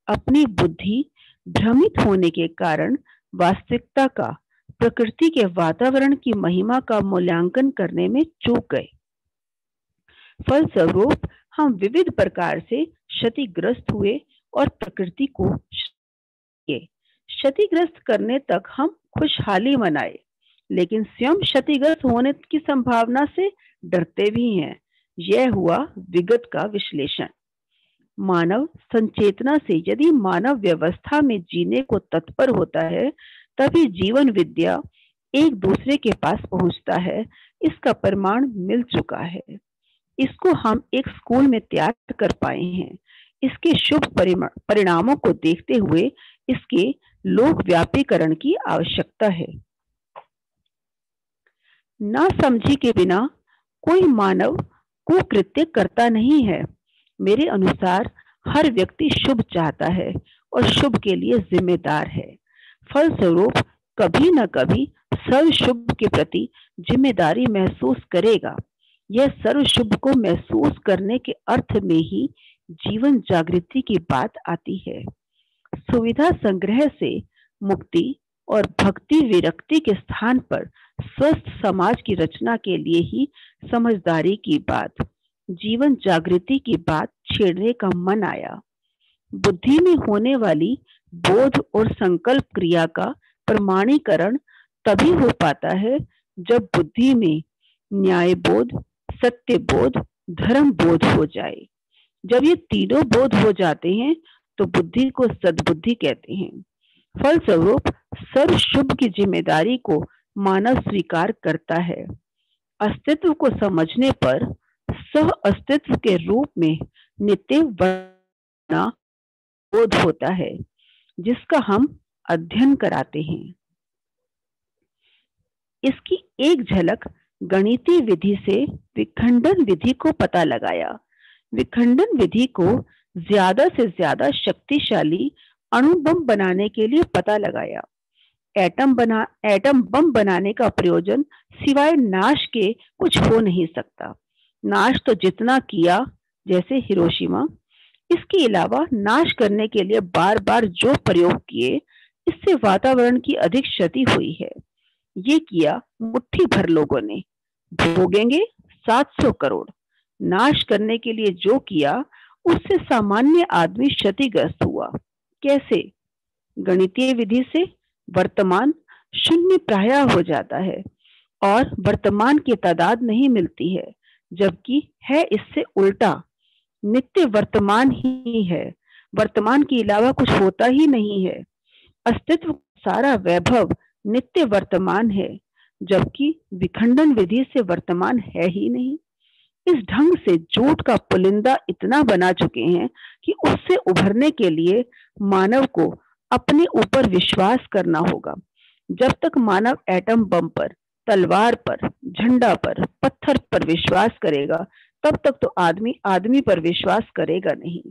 अपनी बुद्धि भ्रमित होने के कारण वास्तविकता का, प्रकृति के वातावरण की महिमा का मूल्यांकन करने में चूक गए। फलस्वरूप हम विविध प्रकार से क्षतिग्रस्त हुए और प्रकृति को क्षतिग्रस्त करने तक हम खुशहाली मनाए, लेकिन स्वयं क्षतिग्रस्त होने की संभावना से डरते भी हैं। यह हुआ विगत का विश्लेषण। मानव संचेतना से यदि मानव व्यवस्था में जीने को तत्पर होता है, तभी जीवन विद्या एक दूसरे के पास पहुंचता है। इसका प्रमाण मिल चुका है। इसको हम एक स्कूल में तैयार कर पाए हैं। इसके शुभ परिणामों को देखते हुए इसके लोक व्यापीकरण की आवश्यकता है। ना समझी के बिना कोई मानव कुकृत्य करता नहीं है। मेरे अनुसार हर व्यक्ति शुभ चाहता है और शुभ के लिए जिम्मेदार है। फलस्वरूप कभी न कभी सर्वशुभ के प्रति जिम्मेदारी महसूस करेगा। यह सर्वशुभ को महसूस करने के अर्थ में ही जीवन जागृति की बात आती है। सुविधा संग्रह से मुक्ति और भक्ति विरक्ति के स्थान पर स्वस्थ समाज की रचना के लिए ही समझदारी की बात, जीवन जागृति की बात छेड़ने का मन आया। बुद्धि में होने वाली बोध और संकल्प क्रिया का प्रमाणीकरण तभी हो पाता है जब बुद्धि में न्याय बोध, सत्य बोध, धर्म बोध हो जाए। जब ये तीनों बोध हो जाते हैं तो बुद्धि को सद्बुद्धि कहते हैं। फलस्वरूप सर्व शुभ की जिम्मेदारी को मानव स्वीकार करता है। अस्तित्व को समझने पर सह अस्तित्व के रूप में नित्य वर्णना बोध होता है, जिसका हम अध्ययन कराते हैं। इसकी एक झलक गणितीय विधि से विखंडन विधि को पता लगाया। विखंडन विधि को ज्यादा से ज्यादा शक्तिशाली अणु बम बनाने के लिए पता लगाया। एटम बम बनाने का प्रयोजन सिवाय नाश के कुछ हो नहीं सकता। नाश तो जितना किया, जैसे हिरोशिमा, इसके अलावा नाश करने के लिए बार बार जो प्रयोग किए, इससे वातावरण की अधिक क्षति हुई है। ये किया मुट्ठी भर लोगों ने, भोगेंगे 700 करोड़। नाश करने के लिए जो किया, उससे सामान्य आदमी क्षतिग्रस्त हुआ। कैसे? गणितीय विधि से वर्तमान शून्य प्राय हो जाता है और वर्तमान की तादाद नहीं मिलती है, जबकि है इससे उल्टा। नित्य वर्तमान ही है, वर्तमान के अलावा कुछ होता ही नहीं है। अस्तित्व सारा वैभव नित्य वर्तमान है, जबकि विखंडन विधि से वर्तमान है ही नहीं। इस ढंग से झूठ का पुलिंदा इतना बना चुके हैं कि उससे उभरने के लिए मानव को अपने ऊपर विश्वास करना होगा। जब तक मानव एटम बम पर, तलवार पर, झंडा पर, पत्थर पर विश्वास करेगा, तब तक तो आदमी पर विश्वास करेगा नहीं।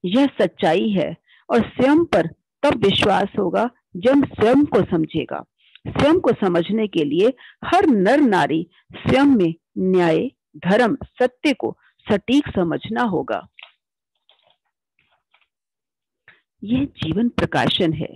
यह सच्चाई है। और स्वयं पर तब विश्वास होगा जब स्वयं को समझेगा। स्वयं को समझने के लिए हर नर नारी स्वयं में न्याय, धर्म, सत्य को सटीक समझना होगा। यह जीवन प्रकाशन है।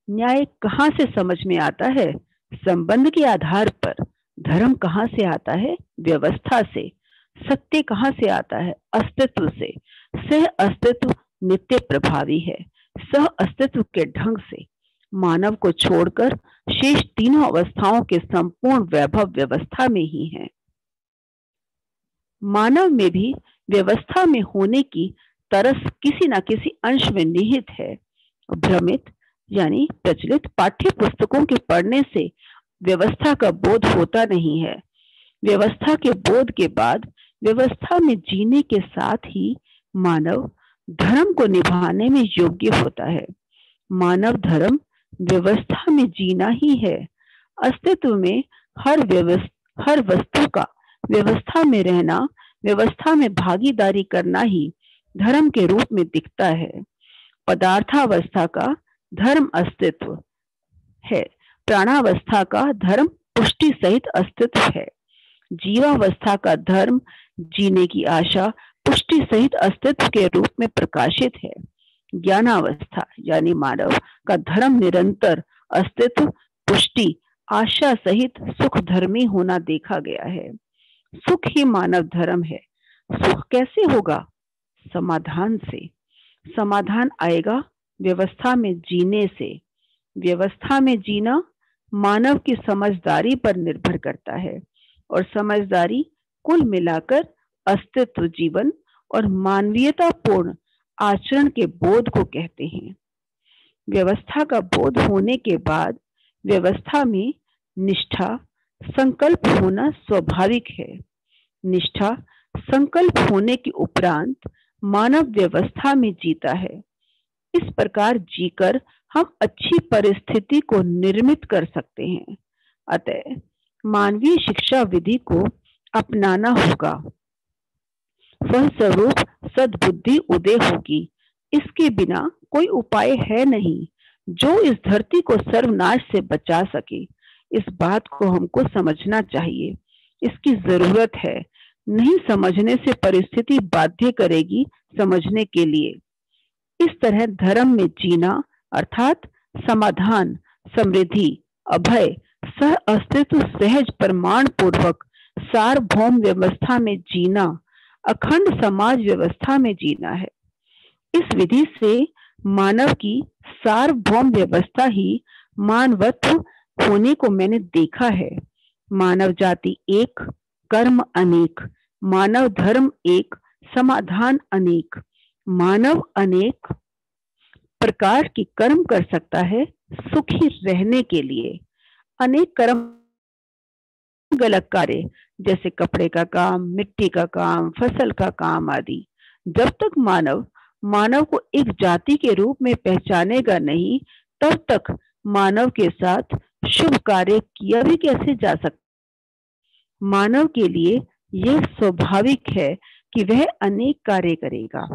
न्याय कहाँ से समझ में आता है? संबंध के आधार पर। धर्म कहाँ से आता है? व्यवस्था से। सत्य कहाँ से आता है? अस्तित्व से। सह अस्तित्व नित्य प्रभावी है। सह अस्तित्व के ढंग से मानव को छोड़कर शेष तीनों अवस्थाओं के संपूर्ण वैभव व्यवस्था में ही है। मानव में भी व्यवस्था में होने की तरस किसी न किसी अंश में निहित है। भ्रमित यानी प्रचलित पाठ्य पुस्तकों के पढ़ने से व्यवस्था का बोध होता नहीं है। व्यवस्था के बोध के बाद व्यवस्था में जीने के साथ ही मानव धर्म को निभाने में योग्य होता है। मानव धर्म व्यवस्था में जीना ही है। अस्तित्व में हर वस्तु का व्यवस्था में रहना, व्यवस्था में भागीदारी करना ही धर्म के रूप में दिखता है। पदार्थावस्था का धर्म अस्तित्व है, प्राणावस्था का धर्म पुष्टि सहित अस्तित्व है, जीवावस्था का धर्म जीने की आशा पुष्टि सहित अस्तित्व के रूप में प्रकाशित है। ज्ञानावस्था यानी मानव का धर्म निरंतर अस्तित्व, पुष्टि, आशा सहित सुख धर्मी होना देखा गया है। सुख ही मानव धर्म है। सुख कैसे होगा? समाधान से। समाधान आएगा व्यवस्था में जीने से। व्यवस्था में जीना मानव की समझदारी पर निर्भर करता है और समझदारी कुल मिलाकर अस्तित्व, जीवन और मानवीयतापूर्ण आचरण के बोध को कहते हैं। व्यवस्था का बोध होने के बाद व्यवस्था में निष्ठा, संकल्प होना स्वाभाविक है। निष्ठा, संकल्प होने के उपरांत मानव व्यवस्था में जीता है। इस प्रकार जीकर हम अच्छी परिस्थिति को निर्मित कर सकते हैं। अतः मानवीय शिक्षा विधि को अपनाना होगा। वह स्वरूप सद्बुद्धि उदय होगी। इसके बिना कोई उपाय है नहीं जो इस धरती को सर्वनाश से बचा सके। इस बात को हमको समझना चाहिए, इसकी जरूरत है। नहीं समझने से परिस्थिति बाध्य करेगी समझने के लिए। इस तरह धर्म में जीना अर्थात समाधान, समृद्धि, अभय, सह अस्तित्व, सहज प्रमाण पूर्वक सार्वभौम व्यवस्था में जीना, अखंड समाज व्यवस्था में जीना है। इस विधि से मानव की सार्वभौम व्यवस्था ही मानवत्व होने को मैंने देखा है। मानव जाति एक, कर्म अनेक, मानव धर्म एक, समाधान अनेक। मानव अनेक प्रकार की कर्म कर सकता है सुखी रहने के लिए। अनेक कर्म गलत कार्य जैसे कपड़े का काम, मिट्टी का काम, फसल का काम आदि। जब तक मानव को एक जाति के रूप में पहचानेगा नहीं, तब तक मानव के साथ शुभ कार्य किया भी कैसे जा सकता। मानव के लिए यह स्वाभाविक है कि वह अनेक कार्य करेगा।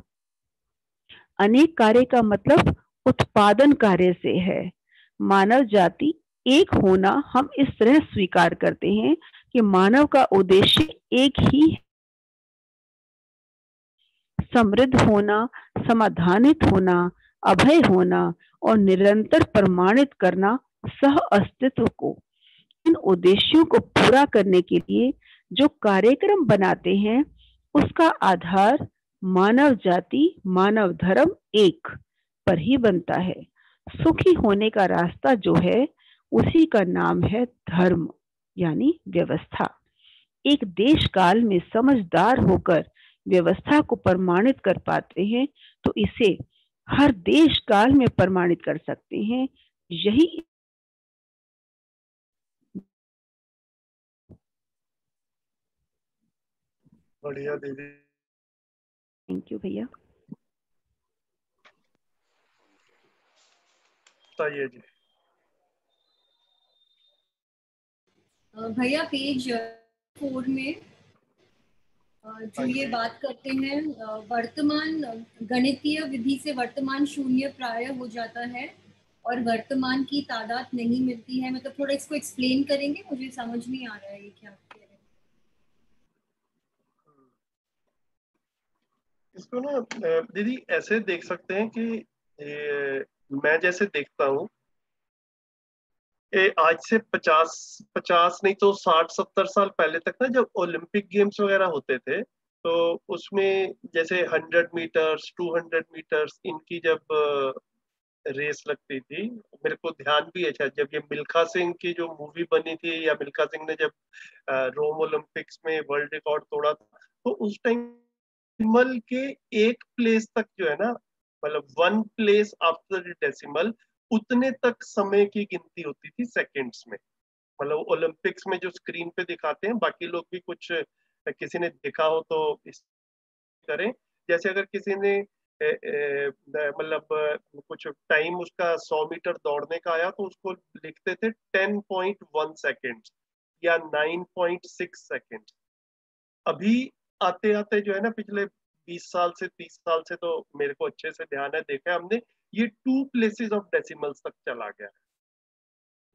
अनेक कार्य का मतलब उत्पादन कार्य से है। मानव जाति एक होना हम इस तरह स्वीकार करते हैं कि मानव का उद्देश्य एक ही है, समृद्ध होना, समाधानित होना, अभय होना और निरंतर प्रमाणित करना सह अस्तित्व को। इन उद्देश्यों को पूरा करने के लिए जो कार्यक्रम बनाते हैं उसका आधार मानव जाति, मानव धर्म एक पर ही बनता है। सुखी होने का रास्ता जो है उसी का नाम है धर्म यानी व्यवस्था। एक देश काल में समझदार होकर व्यवस्था को प्रमाणित कर पाते हैं तो इसे हर देश काल में प्रमाणित कर सकते हैं। यही बढ़िया दीदी, थैंक यू भैया। बताइए जी। भैया पेज 4 में जो ये बात करते हैं वर्तमान गणितीय विधि से वर्तमान शून्य प्राय हो जाता है और वर्तमान की तादाद नहीं मिलती है। मतलब थोड़ा इसको एक्सप्लेन करेंगे, मुझे समझ नहीं आ रहा है ये क्या कह रहे हैं। इसको ना दीदी ऐसे देख सकते हैं कि मैं जैसे देखता हूँ आज से 50 नहीं तो 60-70 साल पहले तक ना, जब ओलंपिक गेम्स वगैरह होते थे तो उसमें जैसे 100 मीटर्स 200 मीटर्स इनकी जब रेस लगती थी, मेरे को ध्यान भी है शायद जब ये मिल्खा सिंह की जो मूवी बनी थी या मिल्खा सिंह ने जब रोम ओलंपिक्स में वर्ल्ड रिकॉर्ड तोड़ा था, तो उस टाइम डेसिमल के एक प्लेस तक जो है ना, मतलब 1 प्लेस आफ्टर डेसिमल, उतने तक समय की गिनती होती थी सेकंड्स में। मतलब ओलंपिक्स में जो स्क्रीन पे दिखाते हैं, बाकी लोग भी कुछ किसी ने देखा हो तो इस करें। जैसे अगर किसी ने मतलब कुछ टाइम उसका 100 मीटर दौड़ने का आया तो उसको लिखते थे 10.1 सेकेंड या 9.6 सेकेंड। अभी आते आते जो है ना, पिछले 20 साल से 30 साल से, तो मेरे को अच्छे से ध्यान है, देखा है हमने, ये 2 प्लेसेस ऑफ डेसिमल्स तक चला गया है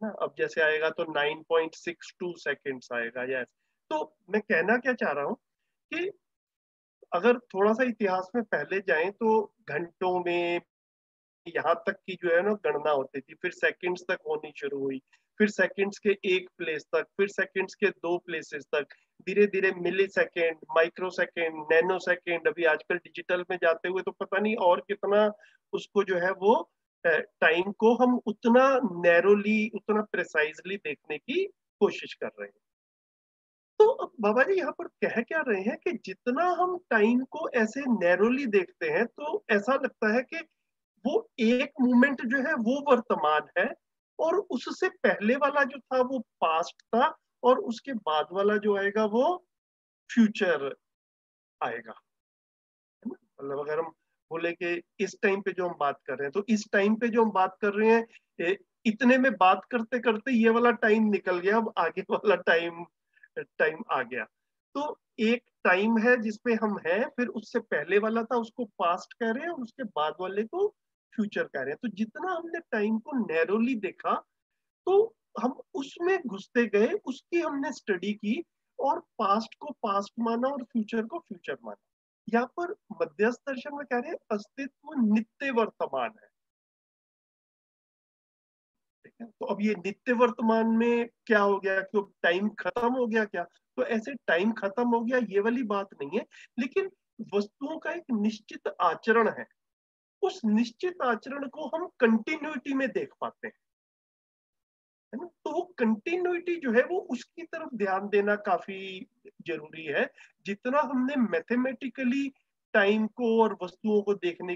ना। अब जैसे आएगा तो 9.62 सेकेंड्स आएगा। यस, तो मैं कहना क्या चाह रहा हूँ कि अगर थोड़ा सा इतिहास में पहले जाएं तो घंटों में यहाँ तक की जो है ना गणना होती थी, फिर सेकंड्स तक होनी शुरू हुई, फिर सेकंड्स के 1 प्लेस तक, फिर सेकंड्स के 2 प्लेसेस तक, धीरे धीरे millisecond, microsecond, nanosecond, अभी आजकल डिजिटल में जाते हुए तो पता नहीं और कितना उसको जो है वो टाइम को हम उतना नैरोली, उतना प्रिसाइजली देखने की कोशिश कर रहे हैं। तो अब बाबा जी यहाँ पर कह क्या रहे हैं कि जितना हम टाइम को ऐसे नैरोली देखते हैं तो ऐसा लगता है कि वो एक मोमेंट जो है वो वर्तमान है और उससे पहले वाला जो था वो पास्ट था और उसके बाद वाला जो आएगा वो फ्यूचर आएगा। मतलब अगर हम बोले कि इस टाइम पे जो हम बात कर रहे हैं, तो इस टाइम पे जो हम बात कर रहे हैं, इतने में बात करते करते ये वाला टाइम निकल गया, अब आगे वाला टाइम आ गया। तो एक टाइम है जिसपे हम हैं, फिर उससे पहले वाला था उसको पास्ट कह रहे हैं और उसके बाद वाले को फ्यूचर कह रहे हैं। तो जितना हमने टाइम को नैरोली देखा तो हम उसमें घुसते गए, उसकी हमने स्टडी की और पास्ट को पास्ट माना और फ्यूचर को फ्यूचर माना। यहाँ पर मध्यस्थ दर्शन में कह रहे हैं अस्तित्व नित्य वर्तमान है। तो अब ये नित्य वर्तमान में क्या हो गया कि टाइम खत्म हो गया क्या? तो ऐसे टाइम खत्म हो गया ये वाली बात नहीं है, लेकिन वस्तुओं का एक निश्चित आचरण है। उस निश्चित आचरण को हम कंटिन्यूटी में देख पाते हैं, है ना? तो वो कंटिन्यूटी जो है वो उसकी तरफ ध्यान देना काफी जरूरी है। जितना हमने मैथमेटिकली टाइम को और वस्तुओं को देखने,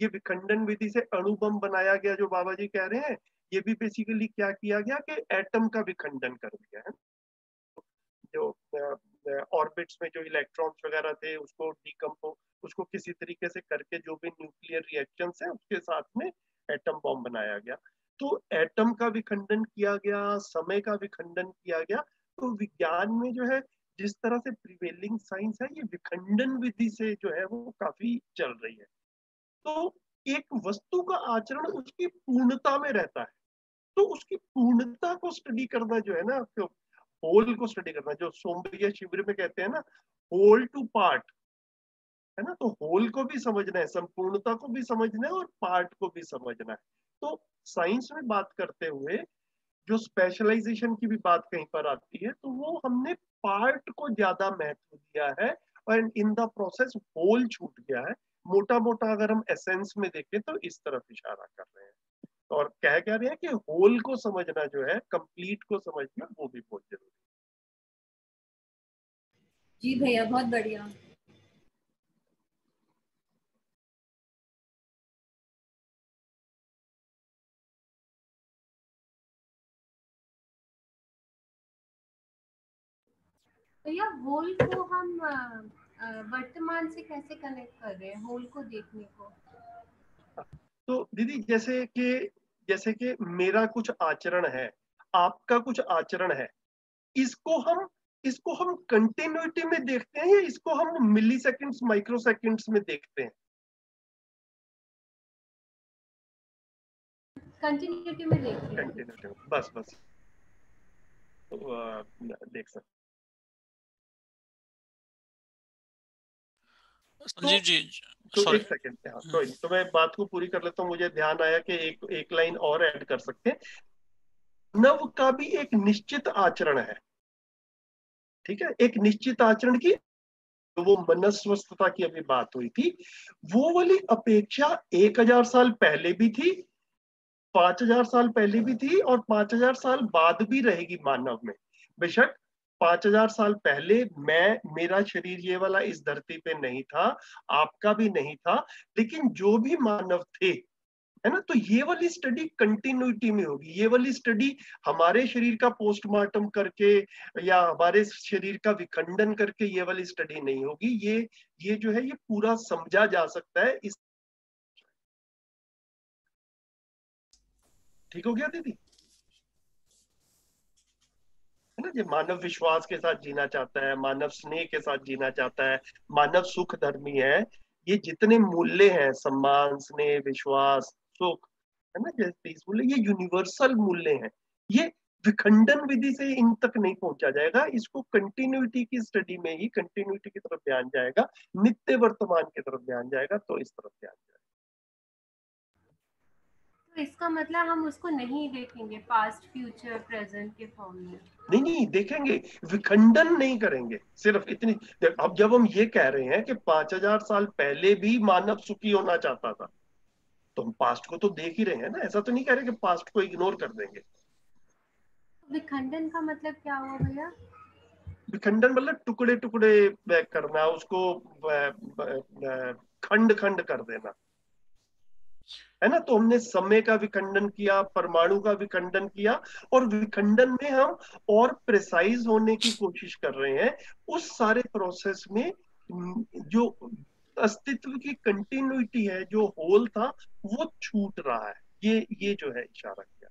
ये विखंडन विधि से अणुबम बनाया गया जो बाबा जी कह रहे हैं, ये भी बेसिकली क्या किया गया कि एटम का विखंडन कर दिया है। जो ऑर्बिट्स में जो इलेक्ट्रॉन्स वगैरह थे उसको डीकम्पोज, उसको किसी तरीके से करके जो भी न्यूक्लियर रिएक्शंस है उसके साथ में एटम बॉम्ब बनाया गया। तो एटम का विखंडन किया गया, समय का विखंडन किया गया। तो विज्ञान में जो है जिस तरह से प्रिवेलिंग साइंस है, ये विखंडन विधि से जो है वो काफी चल रही है। तो एक वस्तु का आचरण उसकी पूर्णता में रहता है, तो उसकी पूर्णता को स्टडी करना जो है ना, होल को स्टडी करना, जो सोमप्रिया शिविर में कहते हैं ना होल टू पार्ट, है ना? तो होल को भी समझना है, संपूर्णता को भी समझना है और पार्ट को भी समझना है। तो साइंस में बात करते हुए जो स्पेशलाइजेशन की भी बात कहीं पर आती है, तो वो हमने पार्ट को ज्यादा महत्व दिया है और इन द प्रोसेस होल छूट गया है। मोटा मोटा अगर हम एसेंस में देखें तो इस तरफ इशारा कर रहे हैं और कह रहे हैं कि होल को समझना जो है, कंप्लीट को समझना, वो भी बहुत जरूरी है। जी भैया, बहुत बढ़िया। भैया, होल को हम वर्तमान से कैसे कनेक्ट कर रहे हैं, होल को देखने को? तो दीदी जैसे कि मेरा कुछ आचरण है, आपका कुछ आचरण है, इसको हम कंटिन्यूटी में देखते हैं या इसको हम मिली सेकेंड्स माइक्रो सेकेंड्स में देखते हैं? कंटिन्यूटी में देखते हैं। कंटिन्यूटी में, बस तो देख सकते। जी जी, तो एक सेकंड, तो मैं बात को पूरी कर लेता हूँ। मुझे ध्यान आया कि एक लाइन और ऐड कर सकते हैं। नव का भी एक निश्चित आचरण है, ठीक है? एक निश्चित आचरण की, तो वो मनस्वस्थता की अभी बात हुई थी, वो वाली अपेक्षा 1000 साल पहले भी थी, 5000 साल पहले भी थी और 5000 साल बाद भी रहेगी मानव में। बेशक 5000 साल पहले मेरा शरीर ये वाला इस धरती पे नहीं था, आपका भी नहीं था, लेकिन जो भी मानव थे, है ना, तो ये वाली स्टडी कंटिन्यूटी में होगी। ये वाली स्टडी हमारे शरीर का पोस्टमार्टम करके या हमारे शरीर का विखंडन करके ये वाली स्टडी नहीं होगी। ये जो है ये पूरा समझा जा सकता है। इस ठीक हो गया दीदी, है ना? जो मानव विश्वास के साथ जीना चाहता है, मानव स्नेह के साथ जीना चाहता है, मानव सुख धर्मी है, ये जितने मूल्य हैं, सम्मान, स्नेह, विश्वास, सुख, है ना, जैसे इस मूल्य, ये यूनिवर्सल मूल्य हैं। ये विखंडन विधि से इन तक नहीं पहुंचा जाएगा, इसको कंटिन्यूटी की स्टडी में ही कंटिन्यूटी की तरफ ध्यान जाएगा, नित्य वर्तमान की तरफ ध्यान जाएगा, तो इस तरफ ध्यान जाएगा। तो इसका मतलब हम उसको नहीं देखेंगे पास्ट, फ्यूचर, प्रेजेंट के फॉर्म में? नहीं देखेंगे, विखंडन नहीं करेंगे, सिर्फ इतनी। अब जब हम ये कह रहे हैं कि 5000 साल पहले भी मानव सुखी होना चाहता था, तो हम पास्ट को तो देख ही रहे हैं ना। ऐसा तो नहीं कह रहे कि पास्ट को इग्नोर कर देंगे। विखंडन का मतलब क्या हुआ भैया? विखंडन मतलब टुकड़े टुकड़े करना, उसको खंड खंड कर देना, है ना? तो हमने समय का विखंडन किया, परमाणु का विखंडन किया, और विखंडन में हम और प्रिसाइज होने की कोशिश कर रहे हैं। उस सारे प्रोसेस में जो अस्तित्व की कंटिन्यूटी है, जो होल था, वो छूट रहा है। ये जो है इशारा किया।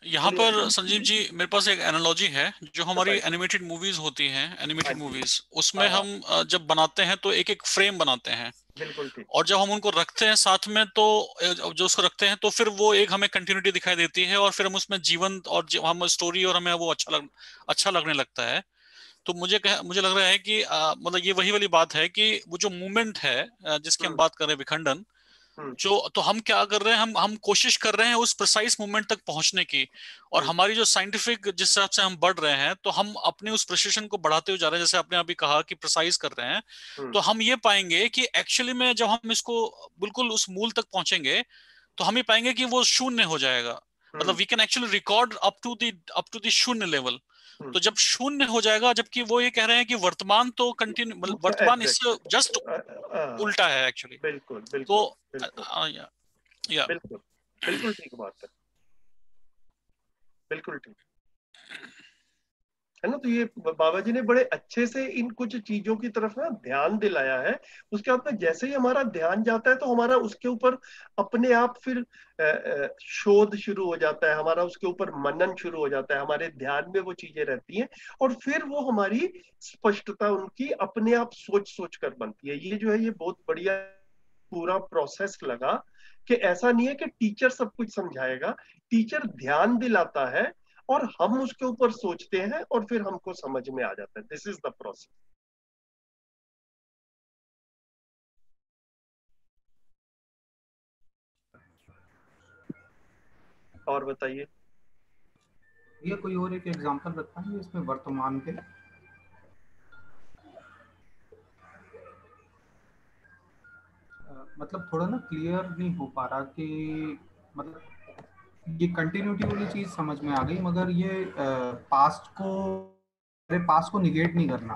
यहाँ पर संजीव जी मेरे पास एक एनालॉजी है, जो हमारी एनिमेटेड मूवीज होती हैं, एनिमेटेड मूवीज, उसमें हम जब बनाते हैं तो एक एक फ्रेम बनाते हैं, बिल्कुल ठीक। और जब हम उनको रखते हैं साथ में तो जो उसको रखते हैं तो फिर वो एक हमें कंटिन्यूटी दिखाई देती है, और फिर हम उसमें जीवन और हम स्टोरी, और हमें वो अच्छा लगने लगता है। तो मुझे लग रहा है कि मतलब ये वही वाली बात है कि वो जो मूवमेंट है जिसकी हम बात कर रहे हैं, विखंडन, जो तो हम क्या कर रहे हैं, हम कोशिश कर रहे हैं उस प्रिसाइज मूवमेंट तक पहुंचने की, और हमारी जो साइंटिफिक जिस हिसाब से हम बढ़ रहे हैं, तो हम अपने उस प्रिसिशन को बढ़ाते हुए जा रहे हैं, जैसे आपने अभी कहा कि प्रिसाइज कर रहे हैं, तो हम ये पाएंगे कि एक्चुअली में जब हम इसको बिल्कुल उस मूल तक पहुंचेंगे, तो हम ये पाएंगे कि वो शून्य हो जाएगा। मतलब we can actually record up to the शून्य लेवल। तो जब शून्य हो जाएगा, जबकि वो ये कह रहे हैं कि वर्तमान तो कंटिन्यू, वर्तमान इससे जस्ट उल्टा है एक्चुअली। बिल्कुल तो बिल्कुल या बिल्कुल बिल्कुल ठीक बात है, बिल्कुल ठीक है ना। तो ये बाबा जी ने बड़े अच्छे से इन कुछ चीजों की तरफ ना ध्यान दिलाया है। उसके बाद में जैसे ही हमारा ध्यान जाता है तो हमारा उसके ऊपर अपने आप फिर शोध शुरू हो जाता है, हमारा उसके ऊपर मनन शुरू हो जाता है, हमारे ध्यान में वो चीजें रहती हैं, और फिर वो हमारी स्पष्टता उनकी अपने आप सोच सोच कर बनती है। ये जो है ये बहुत बढ़िया पूरा प्रोसेस लगा कि ऐसा नहीं है कि टीचर सब कुछ समझाएगा, टीचर ध्यान दिलाता है और हम उसके ऊपर सोचते हैं और फिर हमको समझ में आ जाता है। This is the process. और बताइए, ये कोई और एक एग्जांपल बताएंगे इसमें वर्तमान के? मतलब थोड़ा ना क्लियर नहीं हो पा रहा कि मतलब ये कंटिन्यूटी वाली चीज समझ में आ गई, मगर ये पास्ट को निगेट नहीं करना।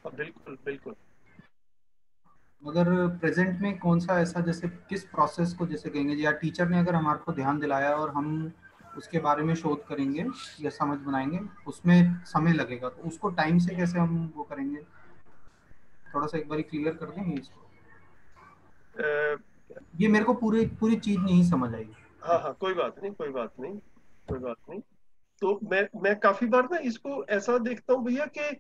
बिल्कुल बिल्कुल। मगर प्रेजेंट में कौन सा ऐसा, जैसे किस प्रोसेस को जैसे कहेंगे, या टीचर ने अगर हमारे को ध्यान दिलाया और हम उसके बारे में शोध करेंगे या समझ बनाएंगे, उसमें समय लगेगा, तो उसको टाइम से कैसे हम वो करेंगे? थोड़ा सा एक बार क्लियर कर देंगे इसको। ये मेरे को पूरी चीज नहीं समझ आई। हाँ हाँ, कोई बात नहीं, कोई बात नहीं, कोई बात नहीं। तो मैं काफी बार ना इसको ऐसा देखता हूँ भैया कि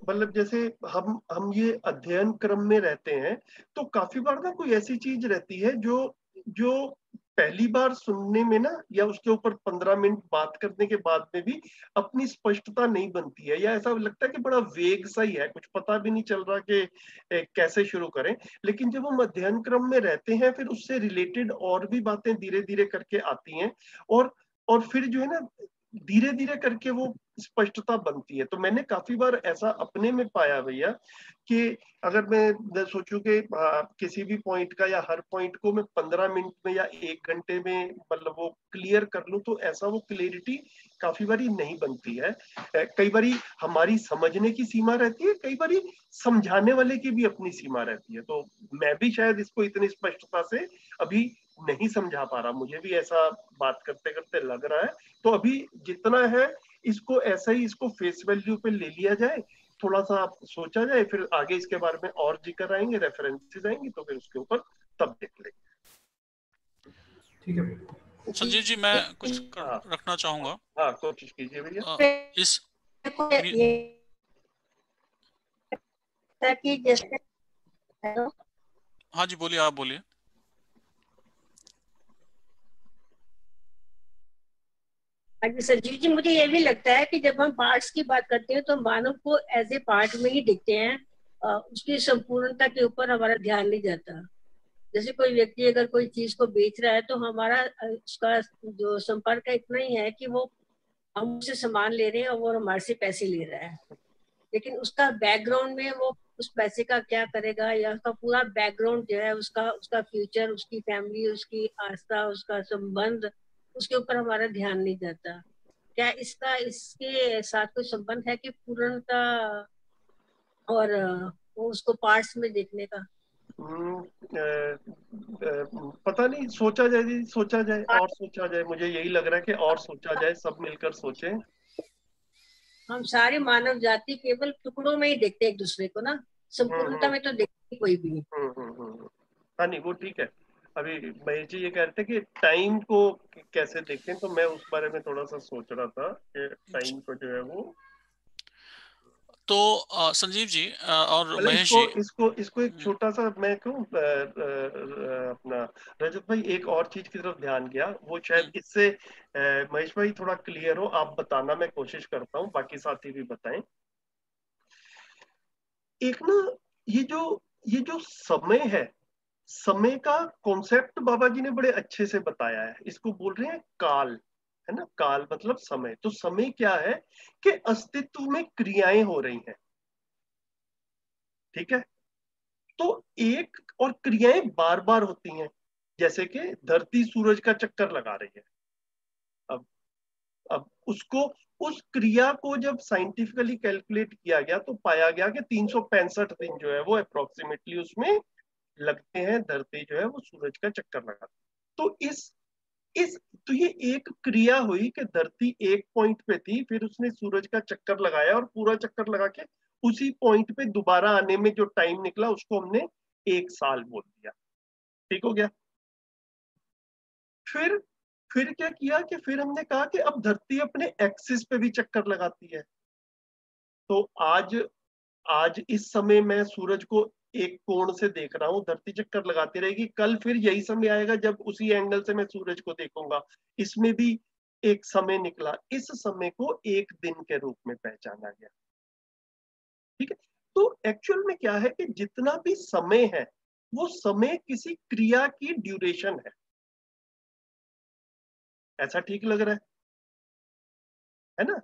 मतलब जैसे हम ये अध्ययन क्रम में रहते हैं, तो काफी बार ना कोई ऐसी चीज रहती है जो जो पहली बार सुनने में ना, या उसके ऊपर 15 मिनट बात करने के बाद में भी अपनी स्पष्टता नहीं बनती है, या ऐसा लगता है कि बड़ा वेग सा ही है, कुछ पता भी नहीं चल रहा कि कैसे शुरू करें। लेकिन जब हम अध्ययन क्रम में रहते हैं, फिर उससे रिलेटेड और भी बातें धीरे धीरे करके आती हैं, और फिर जो है ना धीरे धीरे करके वो स्पष्टता बनती है। तो मैंने काफी बार ऐसा अपने में पाया भैया कि अगर मैं सोचूं कि किसी भी पॉइंट का या हर पॉइंट को मैं 15 मिनट में या 1 घंटे में मतलब वो क्लियर कर लूं, तो ऐसा वो क्लियरिटी काफी बारी नहीं बनती है। कई बारी हमारी समझने की सीमा रहती है, कई बारी समझाने वाले की भी अपनी सीमा रहती है। तो मैं भी शायद इसको इतनी स्पष्टता से अभी नहीं समझा पा रहा, मुझे भी ऐसा बात करते करते लग रहा है। तो अभी जितना है इसको ऐसा ही, इसको फेस वैल्यू पे ले लिया जाए, थोड़ा सा सोचा जाए, फिर आगे इसके बारे में और जिक्र आएंगे, रेफरेंसेस आएंगे, तो फिर उसके ऊपर तब देख लेंगे। ठीक है संजीव जी, मैं कुछ रखना चाहूंगा। हाँ, कोशिश कीजिए भैया। इस ताकि जैसे हाँ जी, बोलिए, आप बोलिए। संजीव जी, मुझे ये भी लगता है कि जब हम पार्ट्स की बात करते हैं तो मानव को एज ए पार्ट में ही दिखते हैं, उसकी संपूर्णता के ऊपर हमारा ध्यान नहीं जाता। जैसे कोई व्यक्ति अगर कोई चीज को बेच रहा है तो हमारा उसका जो संपर्क है इतना ही है कि वो हम उससे सामान ले रहे हैं और वो हमारे से पैसे ले रहा है, लेकिन उसका बैकग्राउंड में वो उस पैसे का क्या करेगा, या उसका पूरा बैकग्राउंड जो है, उसका फ्यूचर, उसकी फैमिली, उसकी आस्था, उसका संबंध, उसके ऊपर हमारा ध्यान नहीं जाता। क्या इसके साथ कोई संबंध है कि पूर्णता और उसको पार्ट्स में देखने का? पता नहीं, सोचा जाए जी, सोचा जाए और सोचा जाए, मुझे यही लग रहा है कि और सोचा जाए, सब मिलकर सोचें। हम सारे मानव जाति केवल टुकड़ों में ही देखते एक दूसरे को ना, संपूर्णता में तो देखते कोई भी नहीं। हाँ नहीं, वो ठीक है, अभी महेश जी ये कह रहे थे कि टाइम को कैसे देखते हैं, तो मैं उस बारे में थोड़ा सा सोच रहा था कि टाइम को जो है वो, तो संजीव जी और मतलब महेश इसको जी, इसको इसको एक छोटा सा मैं कहूँ, अपना रजत भाई एक और चीज की तरफ ध्यान गया, वो शायद इससे महेश भाई थोड़ा क्लियर हो, आप बताना, मैं कोशिश करता हूँ, बाकी साथी भी बताएं। एक ना, ये जो समय है, समय का कॉन्सेप्ट बाबा जी ने बड़े अच्छे से बताया है। इसको बोल रहे हैं काल, है ना, काल मतलब समय। तो समय क्या है कि अस्तित्व में क्रियाएं हो रही हैं, ठीक है। तो एक और क्रियाएं बार बार होती हैं, जैसे कि धरती सूरज का चक्कर लगा रही है। अब अब उसको, उस क्रिया को जब साइंटिफिकली कैलकुलेट किया गया तो पाया गया कि 365 दिन जो है वो अप्रोक्सीमेटली उसमें लगते हैं, धरती जो है वो सूरज का चक्कर लगाती है। तो इस तो ये एक क्रिया हुई कि धरती एक पॉइंट पे थी, फिर उसने सूरज का चक्कर लगाया और पूरा चक्कर लगा के उसी पॉइंट पे दोबारा आने में जो टाइम निकला उसको हमने 1 साल बोल दिया। ठीक हो गया। फिर फिर क्या किया कि फिर हमने कहा कि अब धरती अपने एक्सिस पे भी चक्कर लगाती है। तो आज आज इस समय मैं सूरज को एक कोण से देख रहा हूं, धरती चक्कर लगाती रहेगी, कल फिर यही समय आएगा जब उसी एंगल से मैं सूरज को देखूंगा, इसमें भी एक समय निकला। इस समय को एक दिन के रूप में पहचाना गया। ठीक है। तो एक्चुअल में क्या है कि जितना भी समय है वो समय किसी क्रिया की ड्यूरेशन है। ऐसा ठीक लग रहा है ना।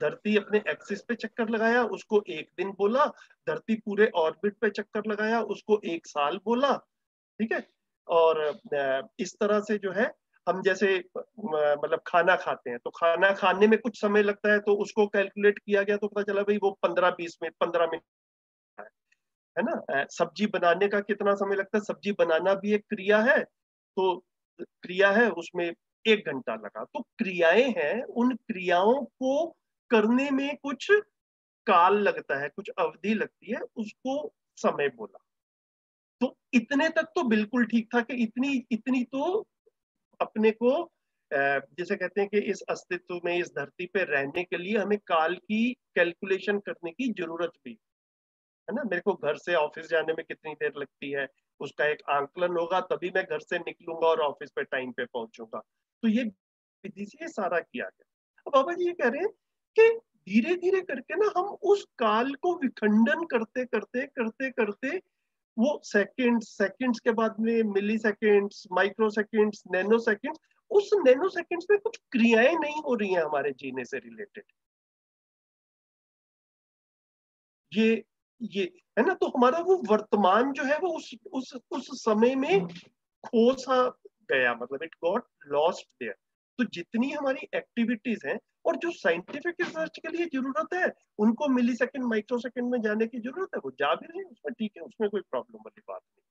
धरती अपने एक्सिस पे चक्कर लगाया, उसको एक दिन बोला। धरती पूरे ऑर्बिट पे चक्कर लगाया, उसको 1 साल बोला। ठीक है। और इस तरह से जो है, हम जैसे मतलब खाना खाते हैं, तो खाना खाने में कुछ समय लगता है, तो उसको कैलकुलेट किया गया तो पता चला भाई वो 15-20 मिनट, 15 मिनट है ना। सब्जी बनाने का कितना समय लगता है, सब्जी बनाना भी एक क्रिया है, तो क्रिया है उसमें 1 घंटा लगा। तो क्रियाएं हैं, उन क्रियाओं को करने में कुछ काल लगता है, कुछ अवधि लगती है, उसको समय बोला। तो इतने तक तो बिल्कुल ठीक था कि इतनी इतनी तो अपने को जिसे कहते हैं कि इस अस्तित्व में, इस धरती पे रहने के लिए हमें काल की कैलकुलेशन करने की जरूरत भी है ना। मेरे को घर से ऑफिस जाने में कितनी देर लगती है, उसका एक आंकलन होगा, तभी मैं घर से निकलूंगा और ऑफिस पे टाइम पे पहुंचूंगा। तो ये विधि से ये सारा किया गया। अब बाबा जी ये कह रहे हैं कि धीरे धीरे करके ना हम उस काल को विखंडन करते करते करते करते, वो सेकंड्स, सेकंड्स के बाद में milliseconds, microseconds, nanoseconds, उस नैनो सेकंड्स में कुछ क्रियाएं नहीं हो रही हैं हमारे जीने से रिलेटेड। ये है ना। तो हमारा वो वर्तमान जो है वो उस समय में खो सा गया, मतलब इट गॉट लॉस्ट देयर। तो जितनी हमारी एक्टिविटीज हैं और जो साइंटिफिक रिसर्च के लिए जरूरत है, उनको मिली सेकेंड, माइक्रो सेकेंड में जाने की जरूरत है, वो जा भी रहे हैं, उसमें ठीक है, उसमें कोई प्रॉब्लम वाली बात नहीं।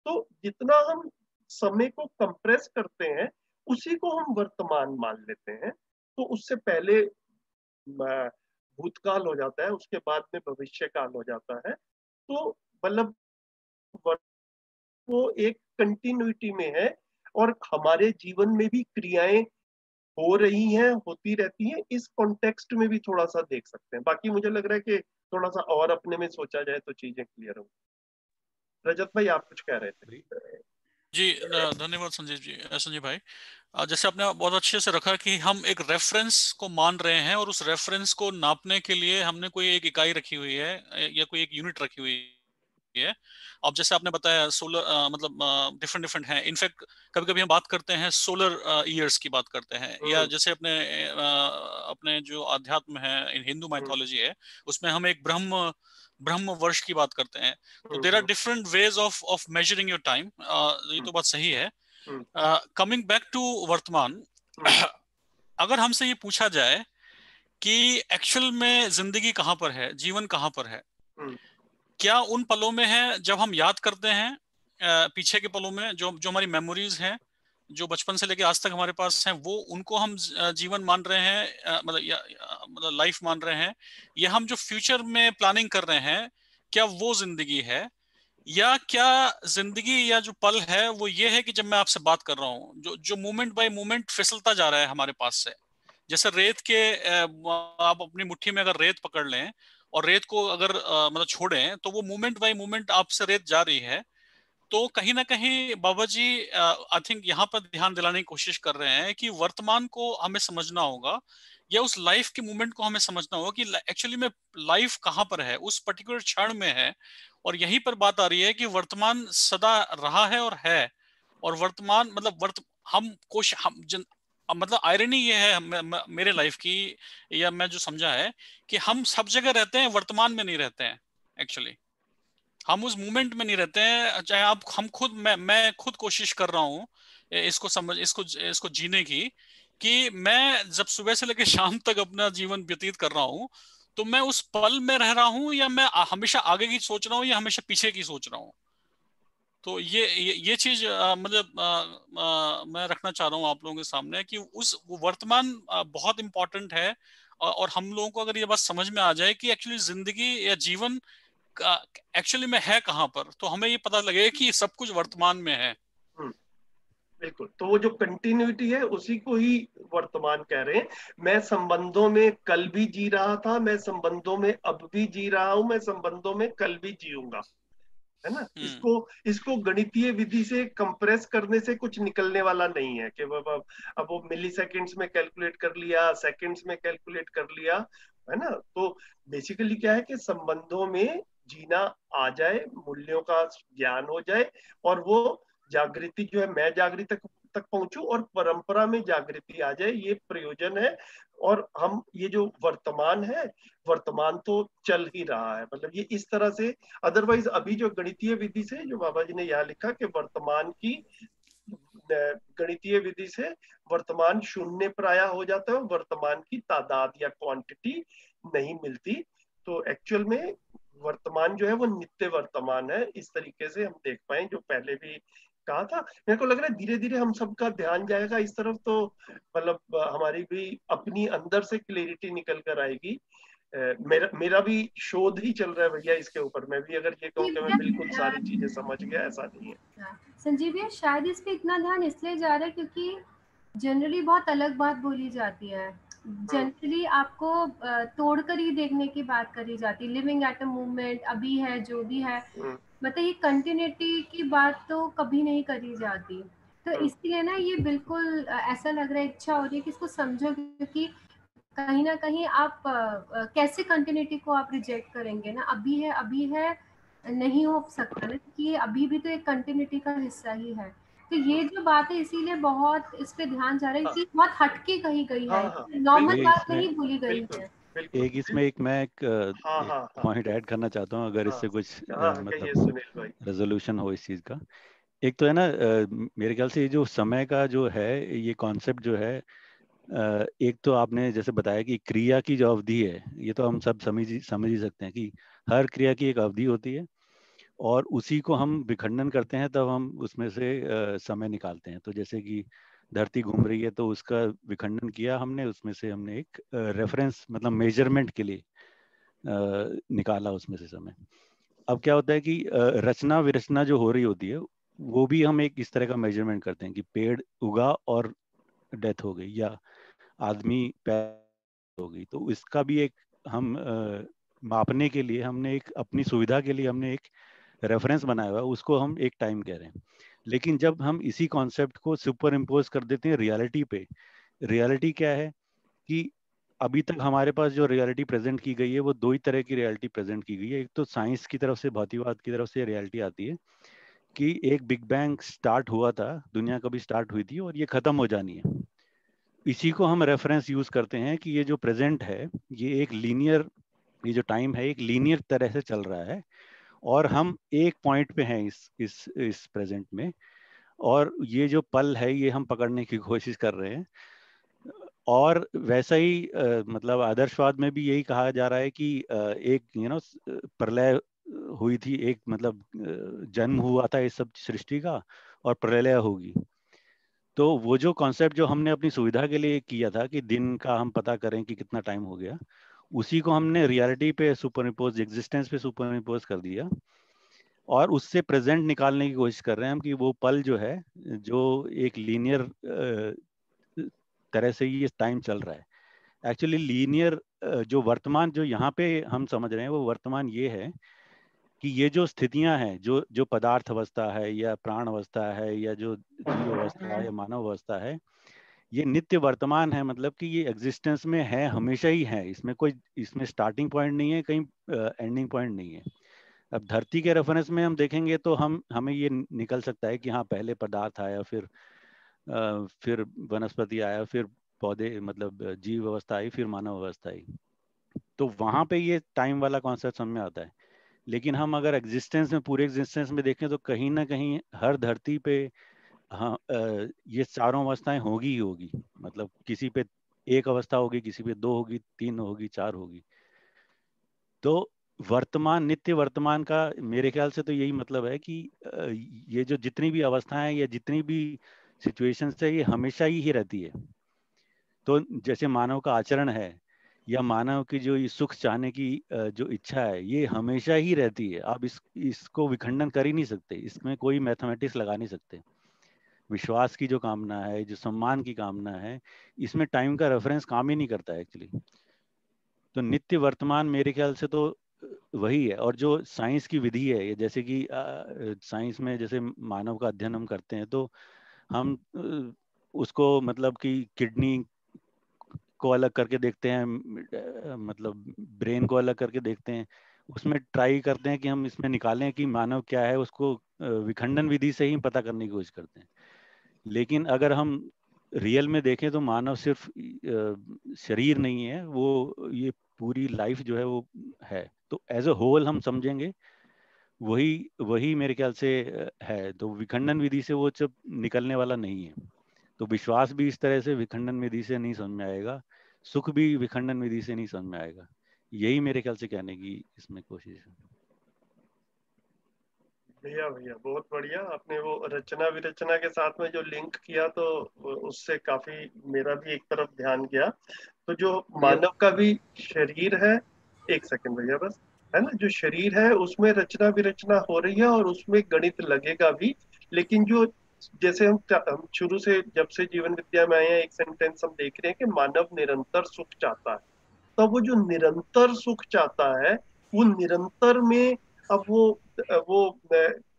तो जितना हम समय को कंप्रेस करते हैं उसी को हम वर्तमान मान लेते हैं। तो उससे पहले भूतकाल हो जाता है, उसके बाद में भविष्य काल हो जाता है। तो मतलब वो एक कंटिन्यूटी में है, और हमारे जीवन में भी क्रियाएं हो रही हैं, होती रहती हैं। इस कॉन्टेक्स्ट में भी थोड़ा सा देख सकते हैं। बाकी मुझे लग रहा है कि थोड़ा सा और अपने में सोचा जाए तो चीजें क्लियर हो। रजत भाई आप कुछ कह रहे थे। जी धन्यवाद संजय भाई। जैसे आपने बहुत अच्छे से रखा कि हम एक रेफरेंस को मान रहे हैं और उस रेफरेंस को नापने के लिए हमने कोई एक इकाई रखी हुई है या कोई एक यूनिट रखी हुई है। अब जैसे आपने बताया सोलर मतलब डिफरेंट डिफरेंट है। इनफैक्ट कभी कभी हम बात करते हैं सोलर ईयर्स की बात करते हैं, या जैसे अपने जो अध्यात्म है, हिंदू माइथोलॉजी है, उसमें हम एक ब्रह्म वर्ष की बात करते हैं। तो there are different ways of measuring your time. ये तो बात सही है। कमिंग बैक टू वर्तमान, अगर हमसे ये पूछा जाए कि एक्चुअल में जिंदगी कहाँ पर है, जीवन कहाँ पर है, क्या उन पलों में है जब हम याद करते हैं, पीछे के पलों में जो जो हमारी मेमोरीज हैं, जो बचपन से लेके आज तक हमारे पास हैं, वो उनको हम जीवन मान रहे हैं, मतलब लाइफ मान रहे हैं, या हम जो फ्यूचर में प्लानिंग कर रहे हैं, क्या वो जिंदगी है, या क्या जिंदगी या जो पल है वो ये है कि जब मैं आपसे बात कर रहा हूँ, जो जो मोमेंट बाय मोमेंट फिसलता जा रहा है हमारे पास से, जैसे रेत के आप अपनी मुट्ठी में अगर रेत पकड़ लें और रेत को अगर मतलब छोड़ें तो वो मोमेंट बाय मोमेंट आपसे रेत जा रही है। तो कहीं ना कहीं बाबा जी आई थिंक यहाँ पर ध्यान दिलाने की कोशिश कर रहे हैं कि वर्तमान को हमें समझना होगा, या उस लाइफ के मोमेंट को हमें समझना होगा कि एक्चुअली में लाइफ कहाँ पर है, उस पर्टिकुलर क्षण में है। और यहीं पर बात आ रही है कि वर्तमान सदा रहा है और है, और वर्तमान मतलब मतलब आयरनी ये है मेरे लाइफ की, या मैं जो समझा है कि हम सब जगह रहते हैं, वर्तमान में नहीं रहते हैं एक्चुअली। हम उस मोमेंट में नहीं रहते हैं, चाहे आप हम खुद मैं खुद कोशिश कर रहा हूँ इसको जीने की, कि मैं जब सुबह से लेकर शाम तक अपना जीवन व्यतीत कर रहा हूँ तो मैं उस पल में रह रहा हूँ, या मैं हमेशा आगे की सोच रहा हूँ या हमेशा पीछे की सोच रहा हूँ। तो ये चीज मैं रखना चाह रहा हूँ आप लोगों के सामने कि उस वर्तमान बहुत इंपॉर्टेंट है। और हम लोगों को अगर ये बात समझ में आ जाए कि एक्चुअली जिंदगी या जीवन एक्चुअली में है कहाँ पर, तो हमें ये पता लगेगा कि सब कुछ वर्तमान में है। बिल्कुल, तो वो जो कंटिन्यूटी है उसी को ही वर्तमान कह रहे हैं। मैं संबंधों में कल भी जी रहा था, मैं संबंधों में अब भी जी रहा हूं, मैं संबंधों में कल भी जीऊंगा, है ना। इसको गणितीय विधि से कंप्रेस करने से कुछ निकलने वाला नहीं है कि अब वो मिली सेकेंड्स में कैलकुलेट कर लिया, सेकेंड्स में कैलकुलेट कर लिया, है ना। तो बेसिकली क्या है कि संबंधों में जीना आ जाए, मूल्यों का ज्ञान हो जाए, और वो जागृति जो है मैं जागृति तक पहुंचू और परंपरा में जागृति आ जाए, ये प्रयोजन है। और हम ये जो वर्तमान है, वर्तमान तो चल ही रहा है, मतलब ये इस तरह से। अदरवाइज अभी जो गणितीय विधि से जो बाबा जी ने यहाँ लिखा कि वर्तमान की गणितीय विधि से वर्तमान शून्य प्राय हो जाता है, वर्तमान की तादाद या क्वांटिटी नहीं मिलती। तो एक्चुअल में वर्तमान जो है वो नित्य वर्तमान है, इस तरीके से हम देख पाए जो पहले भी कहा था। मेरे को लग रहा है धीरे धीरे हम सबका ध्यान जाएगा इस तरफ, तो मतलब हमारी भी अपनी अंदर से क्लैरिटी निकल कर आएगी। मेरा भी शोध ही चल रहा है भैया इसके ऊपर। मैं भी अगर ये कहूँ कि मैं बिल्कुल सारी चीजें समझ गया, ऐसा नहीं है। संजीव भैया, शायद इस पे इतना ध्यान इसलिए जा रहा है क्योंकि जनरली बहुत अलग बात बोली जाती है। जनरली आपको तोड़कर ही देखने की बात करी जाती है, लिविंग एट अ मोमेंट, अभी है जो भी है, मतलब ये कंटिन्यूटी की बात तो कभी नहीं करी जाती। तो इसलिए ना ये बिल्कुल ऐसा लग रहा है, इच्छा हो रही है कि इसको समझो, क्योंकि कहीं ना कहीं आप कैसे कंटिन्यूटी को आप रिजेक्ट करेंगे ना। अभी है नहीं हो सकता ना, कि ये अभी भी तो एक कंटिन्यूटी का हिस्सा ही है। तो ये जो बात है इसीलिए बहुत इस पे ध्यान जा रहा है कि बहुत हटके कही गई है, नॉर्मल बात नहीं भूली गई है। एक इसमें मैं एक पॉइंट ऐड करना चाहता हूँ, अगर इससे कुछ मतलब रेजोल्यूशन हो इस चीज का। एक तो है ना, मेरे ख्याल से ये जो समय का जो है ये कॉन्सेप्ट जो है, एक तो आपने जैसे बताया कि क्रिया की जो अवधि है, ये तो हम सब समझ ही सकते हैं कि हर क्रिया की एक अवधि होती है, और उसी को हम विखंडन करते हैं तब हम उसमें से समय निकालते हैं। तो जैसे कि धरती घूम रही है तो उसका विखंडन किया हमने, उसमें से हमने एक रेफरेंस मतलब मेजरमेंट के लिए निकाला उसमें से समय। अब क्या होता है कि रचना विरचना जो हो रही होती है वो भी हम एक इस तरह का मेजरमेंट करते हैं कि पेड़ उगा और डेथ हो गई, या आदमी पैदा हो गई। तो इसका भी एक हम मापने के लिए हमने एक अपनी सुविधा के लिए हमने एक रेफरेंस बनाया हुआ है, उसको हम एक टाइम कह रहे हैं। लेकिन जब हम इसी कॉन्सेप्ट को सुपर इम्पोज कर देते हैं रियलिटी पे, रियलिटी क्या है कि अभी तक हमारे पास जो रियलिटी प्रेजेंट की गई है वो दो ही तरह की रियलिटी प्रेजेंट की गई है। एक तो साइंस की तरफ से, भौतिकवाद की तरफ से रियलिटी आती है कि एक बिग बैंग स्टार्ट हुआ था, दुनिया कभी स्टार्ट हुई थी और ये खत्म हो जानी है। इसी को हम रेफरेंस यूज करते हैं कि ये जो प्रेजेंट है ये एक लीनियर, ये जो टाइम है एक लीनियर तरह से चल रहा है, और हम एक पॉइंट पे हैं इस प्रेजेंट में, और ये जो पल है ये हम पकड़ने की कोशिश कर रहे हैं। और वैसा ही मतलब आदर्शवाद में भी यही कहा जा रहा है कि एक प्रलय हुई थी, एक मतलब जन्म हुआ था इस सब सृष्टि का, और प्रलय होगी। तो वो जो कॉन्सेप्ट जो हमने अपनी सुविधा के लिए किया था कि दिन का हम पता करें कि कितना टाइम हो गया, उसी को हमने रियलिटी पे सुपर इम्पोज, एग्जिस्टेंस पे सुपर इम्पोज कर दिया। और उससे प्रेजेंट निकालने की कोशिश कर रहे हैं हम कि वो पल जो है, जो एक लीनियर तरह से ये टाइम चल रहा है, एक्चुअली लीनियर जो वर्तमान जो यहाँ पे हम समझ रहे हैं वो वर्तमान ये है कि ये जो स्थितियां हैं, जो पदार्थ अवस्था है या प्राण अवस्था है या जो जीव अवस्था है या मानव अवस्था है, ये नित्य वर्तमान है। मतलब कि ये एग्जिस्टेंस में है, हमेशा ही है, इसमें स्टार्टिंग पॉइंट नहीं है, कहीं एंडिंग पॉइंट नहीं है। अब धरती के रेफरेंस में हम देखेंगे तो हमें ये निकल सकता है कि हाँ पहले पदार्थ आया, फिर वनस्पति आया, फिर पौधे मतलब जीव अवस्था आई, फिर मानव अवस्था आई। तो वहां पे ये टाइम वाला कॉन्सेप्ट समझ में आता है। लेकिन हम अगर एग्जिस्टेंस में, पूरे एग्जिस्टेंस में देखें तो कहीं ना कहीं हर धरती पे हाँ ये चारों अवस्थाएं होगी ही होगी। मतलब किसी पे एक अवस्था होगी, किसी पे 2 होगी, 3 होगी, 4 होगी। तो वर्तमान, नित्य वर्तमान का मेरे ख्याल से तो यही मतलब है कि ये जो जितनी भी अवस्थाएं या जितनी भी सिचुएशंस है, ये हमेशा ही रहती है। तो जैसे मानव का आचरण है या मानव की जो ये सुख चाहने की जो इच्छा है, ये हमेशा ही रहती है। आप इसको विखंडन कर ही नहीं सकते, इसमें कोई मैथमेटिक्स लगा नहीं सकते। विश्वास की जो कामना है, जो सम्मान की कामना है, इसमें टाइम का रेफरेंस काम ही नहीं करता है एक्चुअली। तो नित्य वर्तमान मेरे ख्याल से तो वही है। और जो साइंस की विधि है, जैसे कि साइंस में जैसे मानव का अध्ययन हम करते हैं तो हम उसको मतलब कि किडनी को अलग करके देखते हैं, मतलब ब्रेन को अलग करके देखते हैं, उसमें ट्राई करते हैं कि हम इसमें निकालें कि मानव क्या है, उसको विखंडन विधि से ही पता करने की कोशिश करते हैं। लेकिन अगर हम रियल में देखें तो मानव सिर्फ शरीर नहीं है, वो ये पूरी लाइफ जो है वो है। तो एज अ होल हम समझेंगे, वही वही मेरे ख्याल से है। तो विखंडन विधि से वो सब निकलने वाला नहीं है। तो विश्वास भी इस तरह से विखंडन विधि से नहीं समझ में आएगा, सुख भी विखंडन विधि से नहीं समझ में आएगा। यही मेरे ख्याल से कहने की इसमें कोशिश है। भैया भैया बहुत बढ़िया, आपने वो रचना विरचना के साथ में जो लिंक किया तो उससे काफी मेरा भी एक तरफ ध्यान गया। तो जो मानव का भी शरीर है, एक सेकंड भैया बस, है ना, जो शरीर है उसमें रचना विरचना हो रही है और उसमें गणित लगेगा भी। लेकिन जो जैसे हम शुरू से जब से जीवन विद्या में आए हैं, एक सेंटेंस हम देख रहे हैं कि मानव निरंतर सुख चाहता है। तो वो जो निरंतर सुख चाहता है, वो निरंतर में अब वो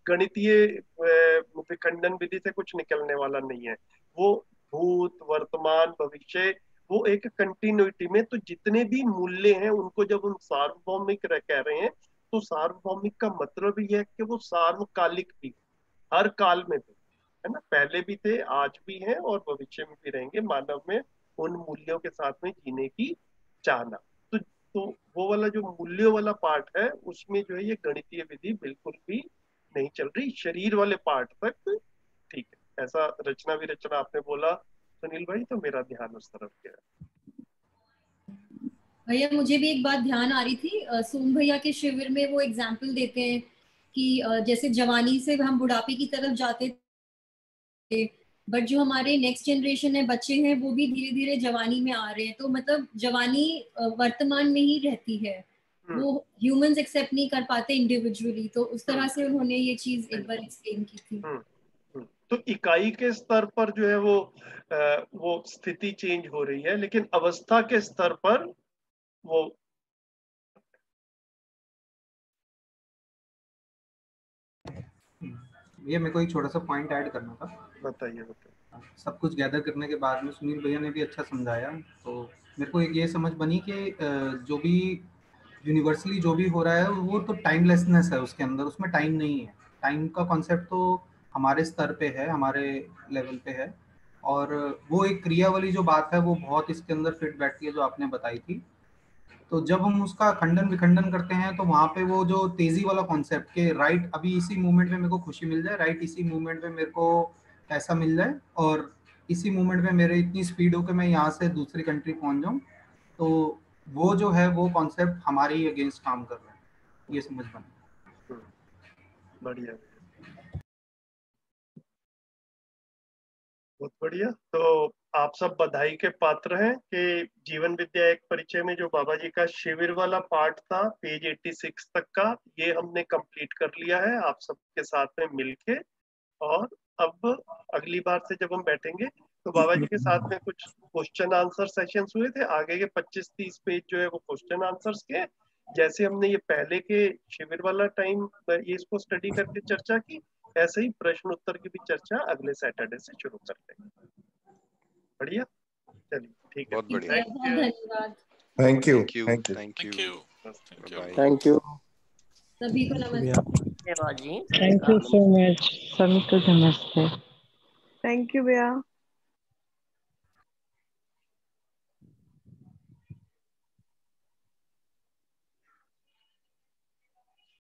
गणितीय विखंडन विधि से कुछ निकलने वाला नहीं है। वो भूत वर्तमान भविष्य, वो एक कंटिन्यूटी में, तो जितने भी मूल्य हैं उनको जब हम सार्वभौमिक कह रहे हैं, तो सार्वभौमिक का मतलब ही है कि वो सार्वकालिक भी, हर काल में थे, है ना, पहले भी थे, आज भी हैं और भविष्य में भी रहेंगे। मानव में उन मूल्यों के साथ में जीने की चाहना। तो वो वाला जो मूल्यों वाला पार्ट है, उसमें जो है ये गणितीय विधि बिल्कुल भी नहीं चल रही। शरीर वाले पार्ट तक ठीक है। ऐसा रचना विरचना आपने बोला सुनील भाई, तो मेरा ध्यान उस तरफ गया। भैया मुझे भी एक बात ध्यान आ रही थी, सोम भैया के शिविर में वो एग्जाम्पल देते हैं कि जैसे जवानी से हम बुढ़ापे की तरफ जाते थे, बट जो हमारे नेक्स्ट जनरेशन है, बच्चे हैं, वो भी धीरे धीरे जवानी में आ रहे हैं। तो मतलब जवानी वर्तमान में ही रहती है, वो ह्यूमंस एक्सेप्ट नहीं कर पाते इंडिविजुअली। तो उस तरह से उन्होंने ये चीज एक बार एक्सप्लेन की थी। तो इकाई के स्तर पर जो है वो स्थिति चेंज हो रही है, लेकिन अवस्था के स्तर पर वो ये मेरे को एक छोटा सा पॉइंट ऐड करना था। बताइए। सब कुछ गैदर करने के बाद में सुनील भैया ने भी अच्छा समझाया, तो मेरे को एक ये समझ बनी कि जो भी यूनिवर्सली जो भी हो रहा है वो तो टाइमलेसनेस है उसके अंदर, उसमें टाइम नहीं है। टाइम का कॉन्सेप्ट तो हमारे स्तर पे है, हमारे लेवल पे है, और वो एक क्रिया वाली जो बात है वो बहुत इसके अंदर फिट बैठती है जो आपने बताई थी। तो जब हम उसका खंडन विखंडन करते हैं तो वहाँ पे वो जो तेजी वाला कॉन्सेप्ट के राइट अभी इसी मूवमेंट में मेरे को खुशी मिल जाए, राइट इसी मूवमेंट में मेरे को पैसा मिल जाए, और इसी मूवमेंट में मेरे इतनी स्पीड हो कि मैं यहाँ से दूसरी कंट्री पहुँच जाऊँ, तो वो जो है वो कॉन्सेप्ट हमारे ही अगेंस्ट काम कर रहा है, ये समझ बना। बढ़िया, बहुत बढ़िया। तो आप सब बधाई के पात्र हैं कि जीवन विद्या एक परिचय में जो बाबा जी का शिविर वाला पार्ट था पेज 86 तक का, ये हमने कंप्लीट कर लिया है आप सबके साथ में मिलके। और अब अगली बार से जब हम बैठेंगे तो बाबा जी के साथ में कुछ क्वेश्चन आंसर सेशंस हुए थे, आगे के 25-30 पेज जो है वो क्वेश्चन आंसर्स के, जैसे हमने ये पहले के शिविर वाला टाइम ये इसको स्टडी करके चर्चा की, ऐसे ही प्रश्न उत्तर की भी चर्चा अगले सैटरडे से शुरू करते हैं। बढ़िया, चलिए ठीक है, बहुत बढ़िया, धन्यवाद। थैंक यू, थैंक यू सभी को नमस्ते। थैंक यू सो मच, सभी को नमस्ते। थैंक यू भैया।